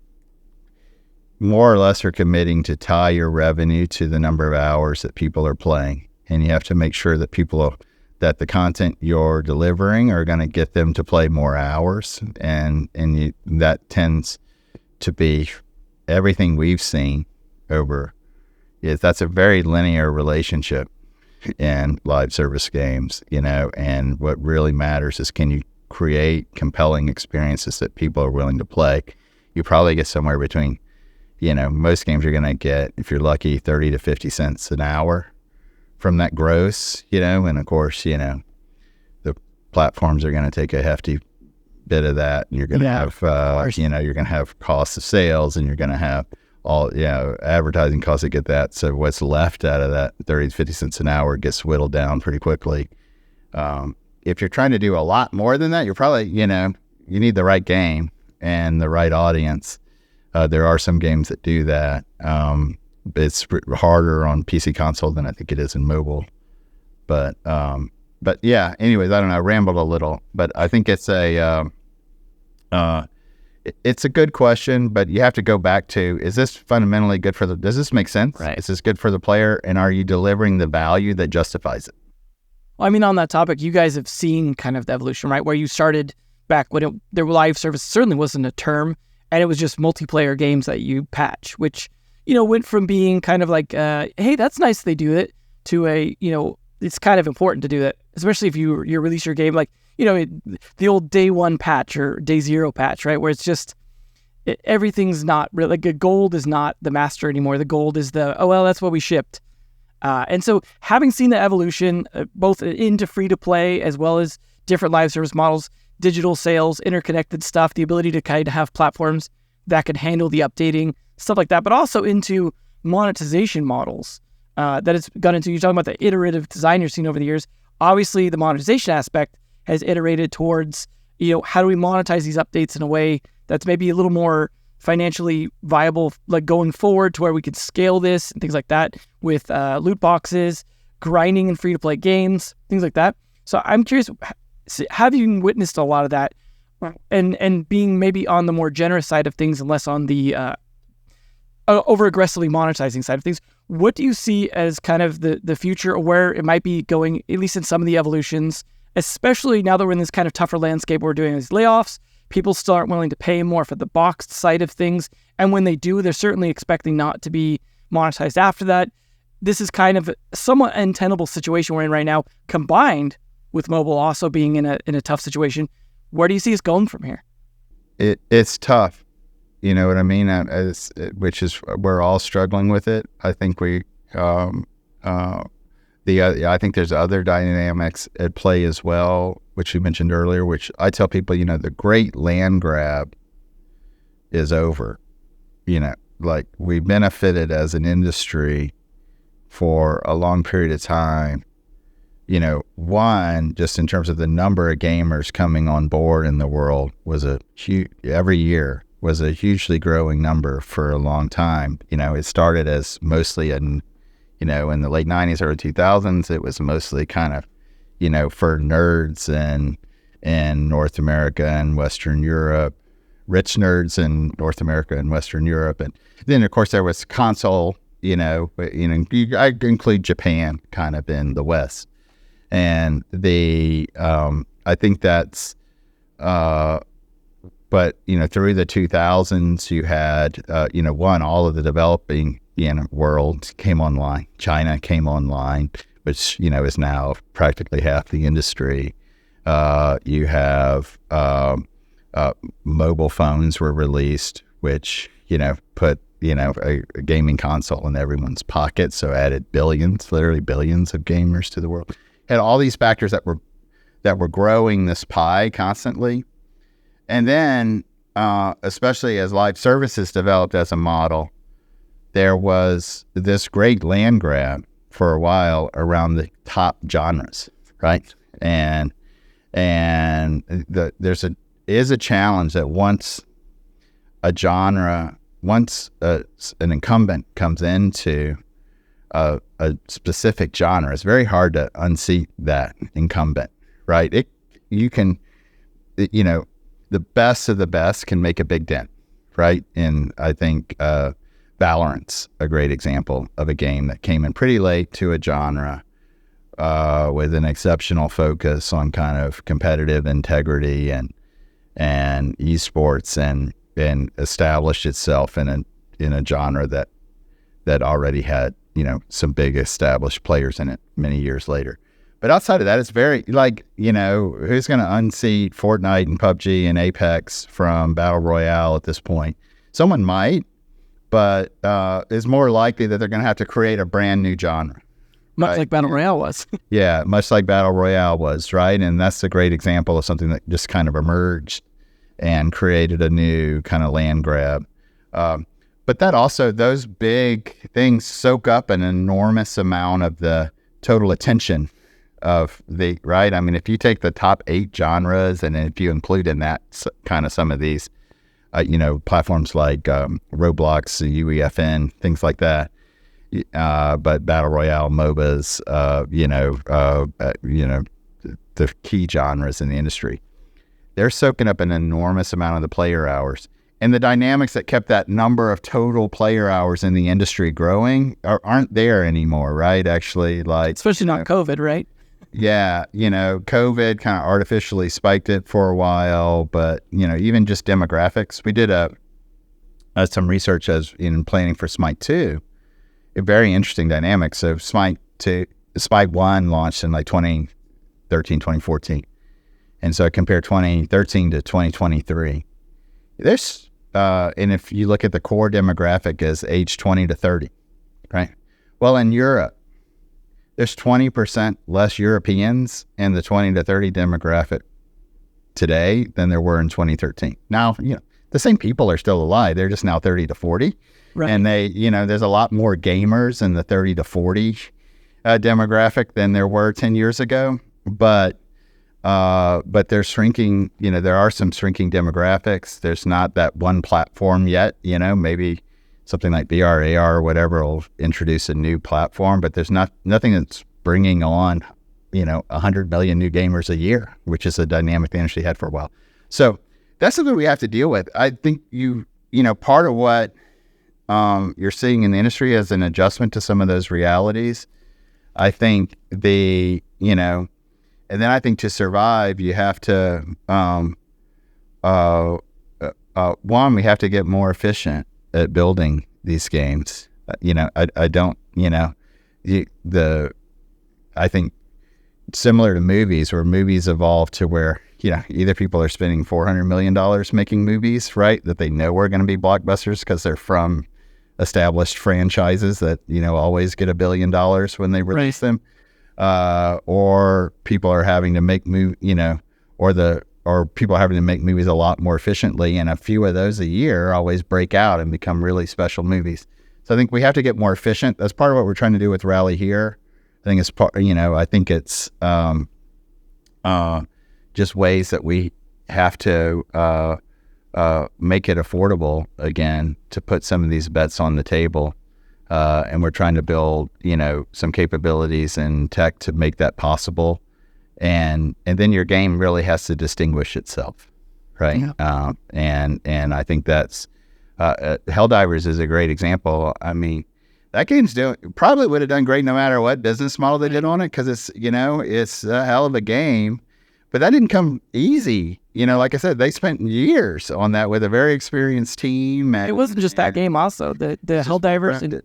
more or less are committing to tie your revenue to the number of hours that people are playing. And you have to make sure that that the content you're delivering are going to get them to play more hours. And that tends to be everything we've seen that's a very linear relationship in live service games, and what really matters is, can you create compelling experiences that people are willing to play? You probably get somewhere between, most games you're going to get, if you're lucky, 30 to 50 cents an hour from that gross, and of course, the platforms are going to take a hefty bit of that. And you're going to have, you're going to have costs of sales, and you're going to have all, advertising costs to get that. So what's left out of that 30 to 50 cents an hour gets whittled down pretty quickly. If you're trying to do a lot more than that, you're probably, you need the right game and the right audience. There are some games that do that. It's harder on PC console than I think it is in mobile. But yeah, anyways, I don't know, I rambled a little, but I think it's it's a good question, but you have to go back to, is this fundamentally good does this make sense? Right. Is this good for the player? And are you delivering the value that justifies it? Well, I mean, on that topic, you guys have seen kind of the evolution, right? Where you started back when their live service certainly wasn't a term, and it was just multiplayer games that you patch, which, went from being kind of like, hey, that's nice they do it, to a, it's kind of important to do that, especially if you release your game like, the old day one patch or day zero patch, right? Where it's just, everything's not really, like, a gold is not the master anymore. The gold is that's what we shipped. And so having seen the evolution, both into free-to-play as well as different live service models, digital sales, interconnected stuff, the ability to kind of have platforms that can handle the updating, stuff like that, but also into monetization models that it's gone into. You're talking about the iterative design you've seen over the years. Obviously, the monetization aspect has iterated towards, how do we monetize these updates in a way that's maybe a little more financially viable, like going forward, to where we could scale this and things like that with loot boxes, grinding in free-to-play games, things like that. So I'm curious, have you witnessed a lot of that, and being maybe on the more generous side of things and less on the over-aggressively monetizing side of things? What do you see as kind of the future, or where it might be going, at least in some of the evolutions, especially now that we're in this kind of tougher landscape where we're doing these layoffs? People still aren't willing to pay more for the boxed side of things. And when they do, they're certainly expecting not to be monetized after that. This is kind of a somewhat untenable situation we're in right now, combined with mobile also being in a tough situation. Where do you see us going from here? It's tough. You know what I mean? Which is, we're all struggling with it. I think I think there's other dynamics at play as well, which you mentioned earlier, which I tell people, the great land grab is over. Like, we benefited as an industry for a long period of time. One, just in terms of the number of gamers coming on board in the world, was every year was a hugely growing number for a long time. It started as mostly in the late 90s, early 2000s, it was mostly kind of, for nerds in North America and Western Europe, rich nerds in North America and Western Europe. And then, of course, there was console, I include Japan kind of in the West. And I think that's, but, through the 2000s, you had, all of the developing world came online. China came online, which, is now practically half the industry. You have mobile phones were released, which, put, a gaming console in everyone's pocket. So added literally billions of gamers to the world. Had all these factors that were growing this pie constantly. And then, especially as live services developed as a model, there was this great land grab for a while around the top genres, right? And there's a challenge that once an incumbent comes into a specific genre, it's very hard to unseat that incumbent, right? The best of the best can make a big dent, right? And I think Valorant's a great example of a game that came in pretty late to a genre with an exceptional focus on kind of competitive integrity and esports, and established itself in a genre that already had some big established players in it many years later. But outside of that, it's very who's going to unseat Fortnite and PUBG and Apex from Battle Royale at this point? Someone might, but it's more likely that they're going to have to create a brand new genre. Much like Battle Royale was. Yeah, much like Battle Royale was, right? And that's a great example of something that just kind of emerged and created a new kind of land grab. But that also, those big things soak up an enormous amount of the total attention of the, right? I mean, if you take the top 8 genres, and if you include in that kind of some of these, platforms like Roblox, UEFN, things like that, but Battle Royale, MOBAs, the key genres in the industry, they're soaking up an enormous amount of the player hours. And the dynamics that kept that number of total player hours in the industry growing aren't there anymore, right? Actually, especially not COVID, right? Yeah, COVID kind of artificially spiked it for a while, but even just demographics. We did some research as in planning for Smite 2. A very interesting dynamic. So Smite 1 launched in 2013, 2014. And so I compare 2013 to 2023. There's, and if you look at the core demographic as age 20 to 30, right? Well, in Europe, there's 20% less Europeans in the 20 to 30 demographic today than there were in 2013. Now, the same people are still alive. They're just now 30 to 40. Right. And there's a lot more gamers in the 30 to 40 demographic than there were 10 years ago. But they're shrinking. There are some shrinking demographics. There's not that one platform yet. Maybe something like VR, AR, or whatever will introduce a new platform. But there's nothing that's bringing on 100 million new gamers a year, which is a dynamic the industry had for a while. So that's something we have to deal with. I think part of what you're seeing in the industry as an adjustment to some of those realities. I think and then I think to survive, you have to, one, we have to get more efficient at building these games. I think similar to movies, where movies evolve to where, either people are spending $400 million making movies, right, that they know are going to be blockbusters because they're from established franchises that, always get $1 billion when they release them. Or people are having to make or people are having to make movies a lot more efficiently, and a few of those a year always break out and become really special movies. So I think we have to get more efficient. That's part of what we're trying to do with RallyHere. I think it's I think it's just ways that we have to make it affordable again to put some of these bets on the table. And we're trying to build, some capabilities and tech to make that possible. And then your game really has to distinguish itself, right? Yeah. And I think that's Helldivers is a great example. I mean, that game's probably would have done great no matter what business model they did on it, because it's it's a hell of a game. But that didn't come easy. Like I said, they spent years on that with a very experienced team. It wasn't just that game also. The Helldivers and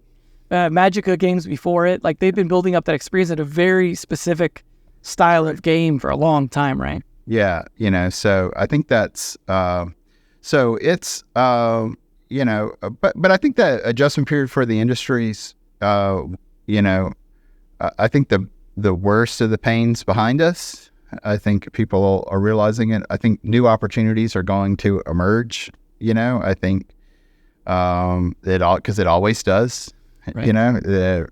Magicka games before it, like they've been building up that experience at a very specific style of game for a long time, right? Yeah, so I think that's, so it's, but I think that adjustment period for the industries, I think the worst of the pain's behind us. I think people are realizing it. I think new opportunities are going to emerge. I think because it always does. Right. The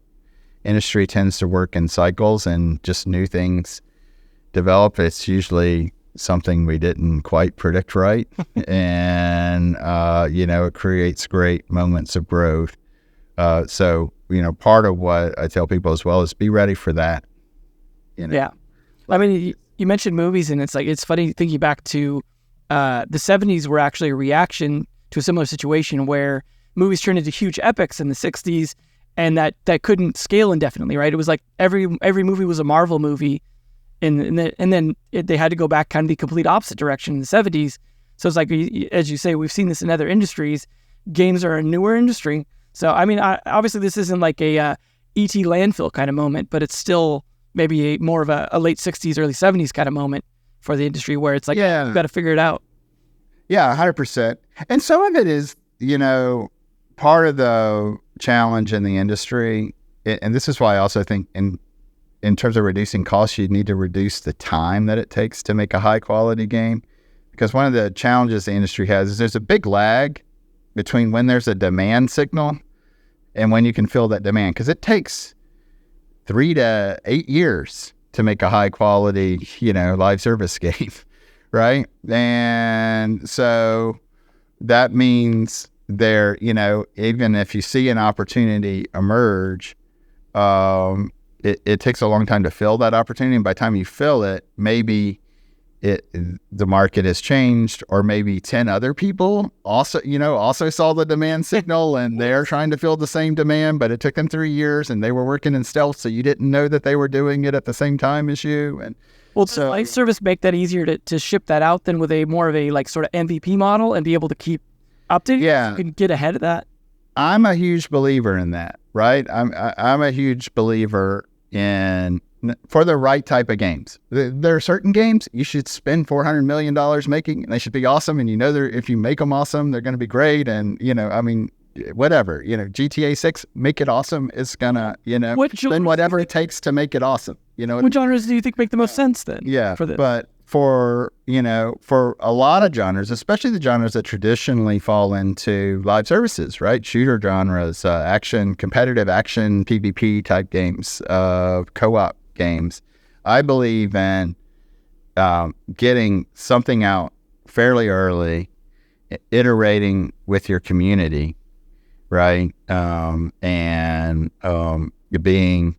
industry tends to work in cycles, and just new things develop. It's usually something we didn't quite predict right, and it creates great moments of growth. So part of what I tell people as well is be ready for that. Yeah, I mean, you mentioned movies, and it's funny thinking back to the 70s were actually a reaction to a similar situation where movies turned into huge epics in the 60s, and that couldn't scale indefinitely, right? It was like every movie was a Marvel movie, and then they had to go back kind of the complete opposite direction in the 70s. So it's like, as you say, we've seen this in other industries. Games are a newer industry. So, I mean, obviously this isn't like a E.T. landfill kind of moment, but it's still maybe more of a late 60s, early 70s kind of moment for the industry, where it's like, you've got to figure it out. Yeah, 100%. And some of it is, part of the challenge in the industry, and this is why I also think in terms of reducing costs, you need to reduce the time that it takes to make a high quality game. Because one of the challenges the industry has is there's a big lag between when there's a demand signal and when you can fill that demand. Because it takes 3 to 8 years to make a high quality, live service game, right? And so that means even if you see an opportunity emerge, it takes a long time to fill that opportunity. And by the time you fill it, maybe the market has changed, or maybe 10 other people also saw the demand signal and they're trying to fill the same demand, but it took them 3 years and they were working in stealth, so you didn't know that they were doing it at the same time as you. And does live service make that easier to ship that out than with a more of a like sort of MVP model and be able to keep updating? Yeah, you can get ahead of that. I'm a huge believer in that, right? I'm a huge believer in, for the right type of games. There are certain games you should spend $400 million making, and they should be awesome. And if you make them awesome, they're going to be great. And whatever, GTA 6, make it awesome. It's gonna, spend whatever it takes to make it awesome. What genres do you think make the most sense then? Yeah, for this? But for a lot of genres, especially the genres that traditionally fall into live services, right? Shooter genres, competitive action, PvP type games, co-op games. I believe in getting something out fairly early, iterating with your community, right? And being,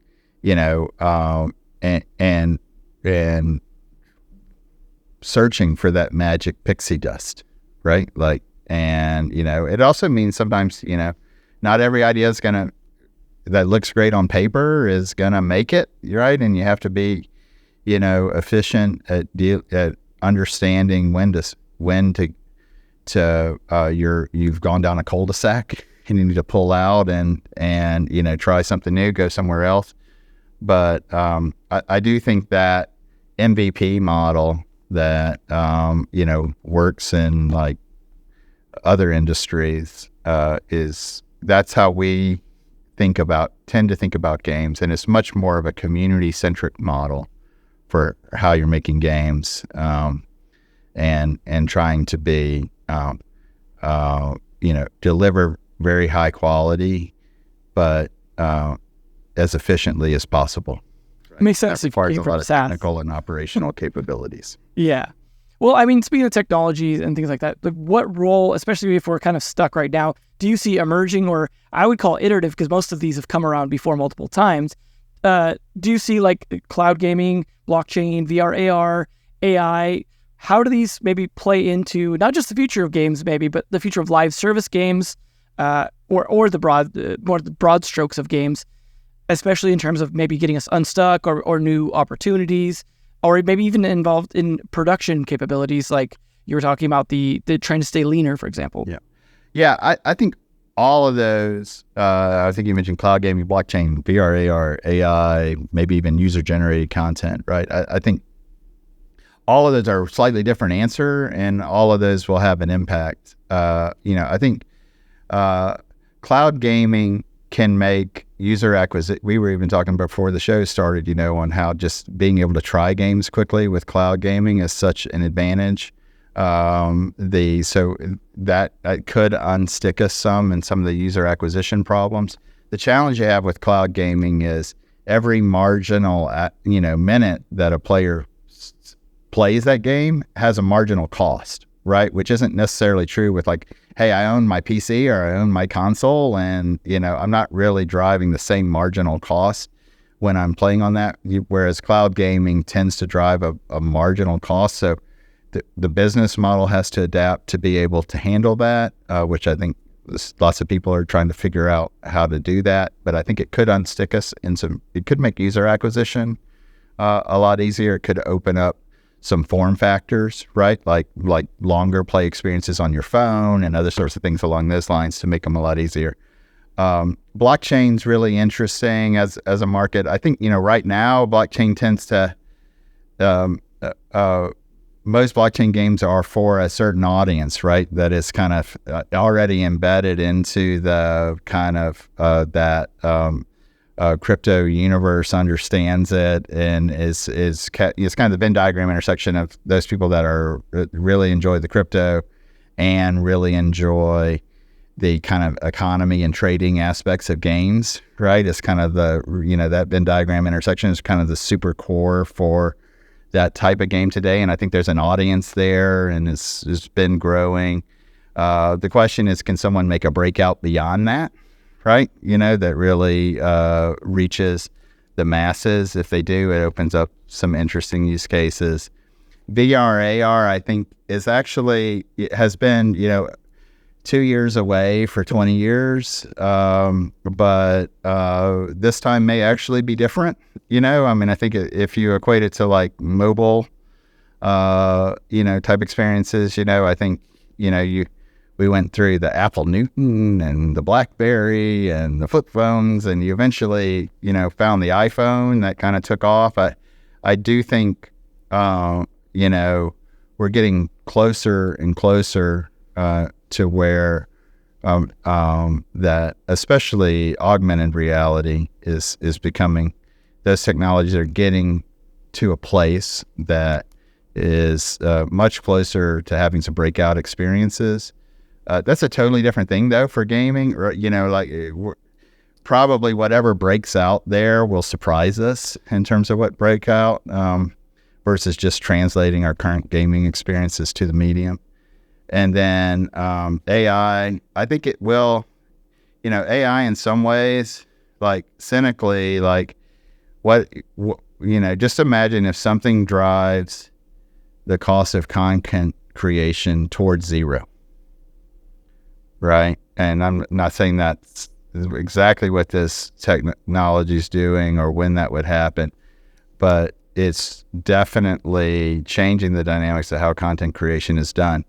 and searching for that magic pixie dust, right? And it also means sometimes, not every idea that looks great on paper is gonna make it, right? And you have to be, efficient at understanding you've gone down a cul-de-sac and you need to pull out and try something new, go somewhere else. But I do think that MVP model that works in like other industries that's how we tend to think about games, and it's much more of a community-centric model for how you're making games, and trying to be deliver very high quality, but as efficiently as possible. Makes sense. That requires a lot of technical and operational capabilities. Yeah. Well, I mean, speaking of technologies and things like that, what role, especially if we're kind of stuck right now, do you see emerging, or I would call iterative because most of these have come around before multiple times? Do you see like cloud gaming, blockchain, VR, AR, AI? How do these maybe play into not just the future of games, maybe, but the future of live service games, or the broad strokes of games, especially in terms of maybe getting us unstuck or new opportunities, or maybe even involved in production capabilities, like you were talking about the trying to stay leaner, for example. Yeah. I think all of those, I think you mentioned cloud gaming, blockchain, VR, AR, AI, maybe even user-generated content, right? I think all of those are a slightly different answer, and all of those will have an impact. I think cloud gaming can make user acquisition. We were even talking before the show started, on how just being able to try games quickly with cloud gaming is such an advantage. So that could unstick us some in some of the user acquisition problems. The challenge you have with cloud gaming is every marginal, minute that a player plays that game has a marginal cost, right? Which isn't necessarily true with like, hey, I own my PC or I own my console, and I'm not really driving the same marginal cost when I'm playing on that. Whereas cloud gaming tends to drive a marginal cost. So the business model has to adapt to be able to handle that, which I think lots of people are trying to figure out how to do that. But I think it could unstick us it could make user acquisition a lot easier. It could open up some form factors, right? Like longer play experiences on your phone and other sorts of things along those lines to make them a lot easier. Blockchain's really interesting as a market. I think, right now blockchain tends to, most blockchain games are for a certain audience, right? That is kind of already embedded into the kind of crypto universe, understands it, and is kind of the Venn diagram intersection of those people that are really enjoy the crypto and really enjoy the kind of economy and trading aspects of games, right? It's kind of the, that Venn diagram intersection is kind of the super core for that type of game today. And I think there's an audience there, and it's been growing. The question is, can someone make a breakout beyond that? Right? That really reaches the masses. If they do, it opens up some interesting use cases. VR, AR, I think it has been, 2 years away for 20 years. But this time may actually be different. I think if you equate it to like mobile, type experiences, I think, we went through the Apple Newton and the BlackBerry and the flip phones, and you eventually, found the iPhone that kind of took off. I do think, we're getting closer and closer to where that especially augmented reality is becoming, those technologies are getting to a place that is much closer to having some breakout experiences. That's a totally different thing, though, for gaming. Probably whatever breaks out there will surprise us in terms of what breakout, versus just translating our current gaming experiences to the medium. And then AI, I think it will, AI in some ways, like cynically, like just imagine if something drives the cost of content creation towards zero, right? And I'm not saying that's exactly what this technology is doing or when that would happen, but it's definitely changing the dynamics of how content creation is done.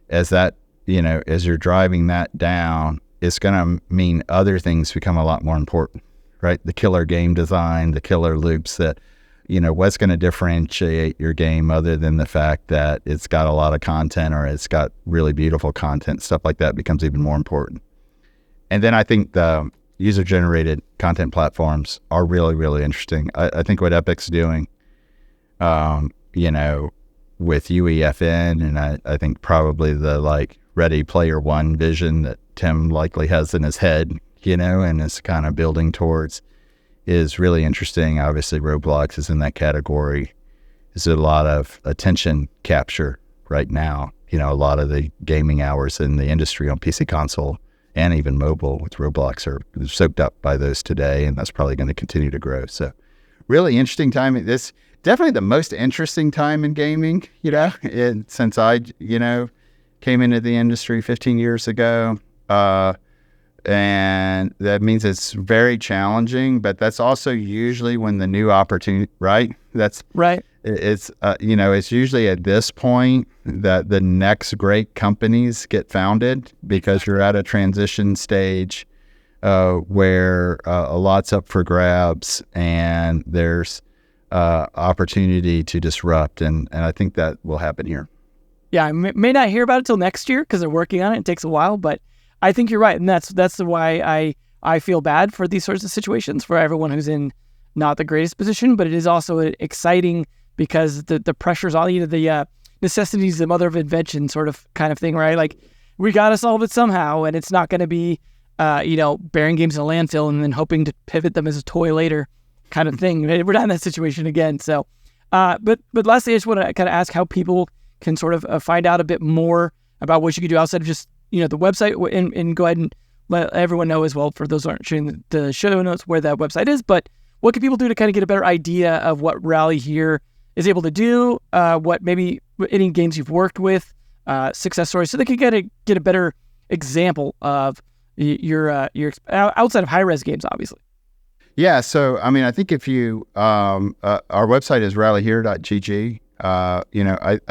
As that, as you're driving that down, it's going to mean other things become a lot more important, right? The killer game design, the killer loops that, what's going to differentiate your game other than the fact that it's got a lot of content or it's got really beautiful content, stuff like that becomes even more important. And then I think the user-generated content platforms are really, really interesting. I think what Epic's doing, with UEFN, and I think probably the Ready Player One vision that Tim likely has in his head, and is kind of building towards, is really interesting. Obviously, Roblox is in that category. There's a lot of attention capture right now. A lot of the gaming hours in the industry on PC console and even mobile with Roblox are soaked up by those today, and that's probably going to continue to grow. So really interesting time. This definitely the most interesting time in gaming, since I, came into the industry 15 years ago. And that means it's very challenging, but that's also usually when the new opportunity, right? That's right. It's, it's usually at this point that the next great companies get founded, because you're at a transition stage where a lot's up for grabs and there's opportunity to disrupt. And I think that will happen here. Yeah, I may not hear about it till next year because they're working on it. It takes a while, but I think you're right. And that's why I feel bad for these sorts of situations for everyone who's in not the greatest position, but it is also exciting because the pressure's all, the necessity's the mother of invention sort of kind of thing, right? Like, we got to solve it somehow, and it's not going to be, burying games in a landfill and then hoping to pivot them as a toy later kind of thing. We're not in that situation again. So, but lastly, I just want to kind of ask how people can sort of find out a bit more about what you can do outside of just, the website, and go ahead and let everyone know as well, for those who aren't sharing the show notes, where that website is. But what can people do to kind of get a better idea of what RallyHere is able to do, what maybe any games you've worked with, success stories, so they can get a better example of your outside of high-res games, obviously. Yeah, so I think if you our website is rallyhere.gg. I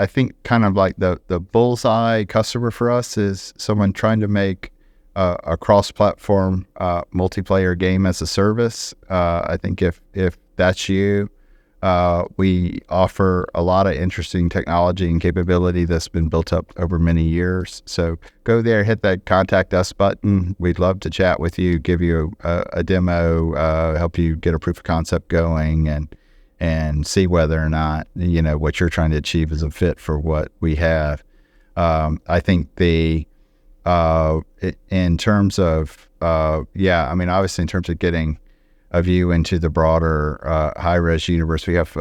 think kind of like the bullseye customer for us is someone trying to make a cross-platform multiplayer game as a service. I think if that's you, we offer a lot of interesting technology and capability that's been built up over many years. So go there, hit that contact us button. We'd love to chat with you, give you a demo, help you get a proof of concept going, and see whether or not, what you're trying to achieve is a fit for what we have. I think in terms of, obviously in terms of getting a view into the broader high-res universe, we have,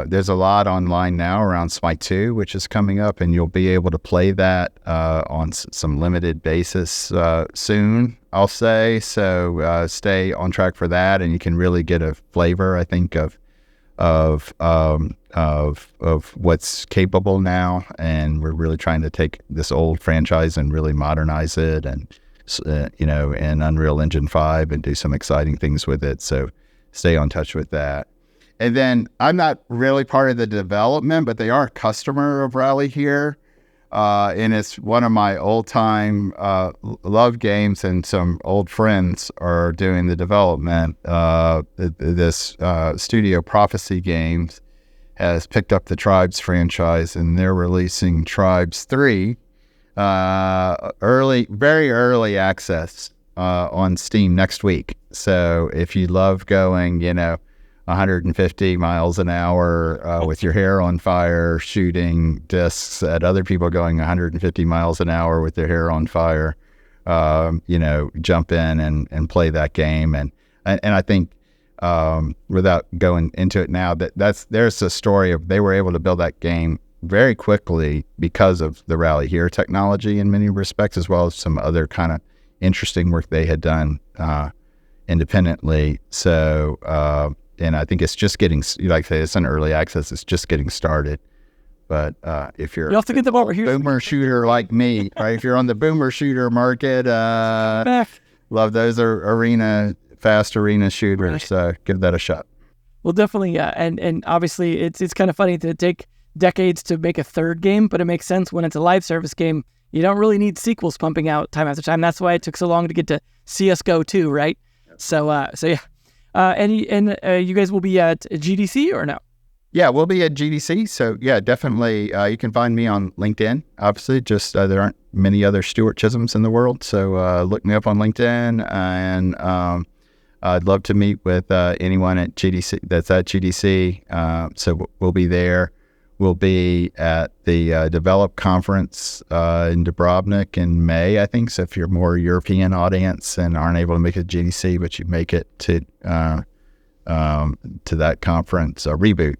there's a lot online now around Smite 2, which is coming up, and you'll be able to play that on some limited basis soon, I'll say. So stay on track for that, and you can really get a flavor, I think, of what's capable now. And we're really trying to take this old franchise and really modernize it, and in Unreal Engine 5, and do some exciting things with it. So stay on touch with that. And then I'm not really part of the development, but they are a customer of RallyHere. And it's one of my old-time love games, and some old friends are doing the development. This studio, Prophecy Games, has picked up the Tribes franchise, and they're releasing Tribes 3, very early access on Steam next week. So if you love going, 150 miles an hour with your hair on fire, shooting discs at other people going 150 miles an hour with their hair on fire. Jump in and play that game. And I think without going into it now, there's a story of they were able to build that game very quickly because of the RallyHere technology in many respects, as well as some other kind of interesting work they had done independently. So, and I think it's just getting, like I say, it's in early access. It's just getting started. But if you'll have to get them over here. Boomer shooter like me, right? If you're on the boomer shooter market, love those fast arena shooters. Give that a shot. Well, definitely, yeah. And obviously, it's kind of funny to take decades to make a third game, but it makes sense when it's a live service game. You don't really need sequels pumping out time after time. That's why it took so long to get to CS:GO 2, right? So yeah. And you guys will be at GDC or no? Yeah, we'll be at GDC. So yeah, definitely. You can find me on LinkedIn. Obviously, just there aren't many other Stewart Chisams in the world. So look me up on LinkedIn, and I'd love to meet with anyone at GDC that's at GDC. So we'll be there. We'll be at the Develop Conference in Dubrovnik in May, I think. So if you're more European audience and aren't able to make it to GDC, but you make it to that conference, Reboot,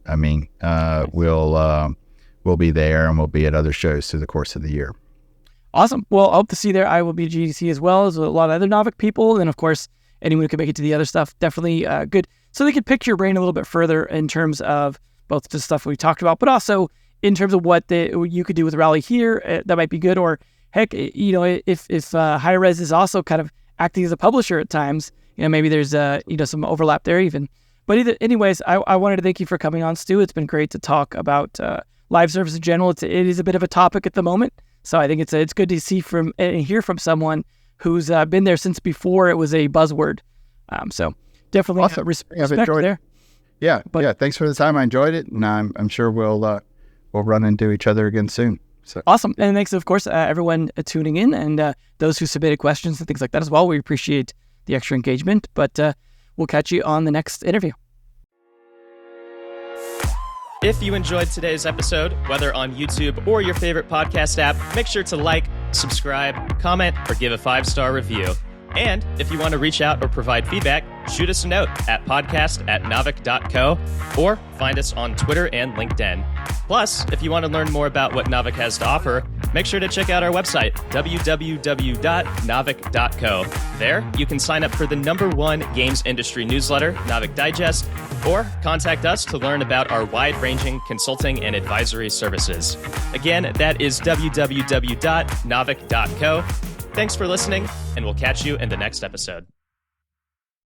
we'll be there, and we'll be at other shows through the course of the year. Awesome. Well, I hope to see you there. I will be at GDC as well as a lot of other Naavik people. And of course, anyone who can make it to the other stuff, definitely good. So they could pick your brain a little bit further in terms of both the stuff we talked about, but also in terms of what you could do with RallyHere, that might be good. Or heck, if Hi-Rez is also kind of acting as a publisher at times, maybe there's some overlap there even. But anyways, I wanted to thank you for coming on, Stu. It's been great to talk about live service in general. It is a bit of a topic at the moment, so I think it's good to see and hear from someone who's been there since before it was a buzzword. So definitely awesome. Respect there. Yeah, thanks for the time. I enjoyed it, and I'm sure we'll run into each other again soon. So awesome, and thanks, of course, everyone tuning in, and those who submitted questions and things like that as well. We appreciate the extra engagement, but we'll catch you on the next interview. If you enjoyed today's episode, whether on YouTube or your favorite podcast app, make sure to like, subscribe, comment, or give a 5-star review. And if you want to reach out or provide feedback, shoot us a note at podcast@naavik.co or find us on Twitter and LinkedIn. Plus, if you want to learn more about what Naavik has to offer, make sure to check out our website, www.naavik.co. There, you can sign up for the #1 games industry newsletter, Naavik Digest, or contact us to learn about our wide-ranging consulting and advisory services. Again, that is www.naavik.co. Thanks for listening, and we'll catch you in the next episode.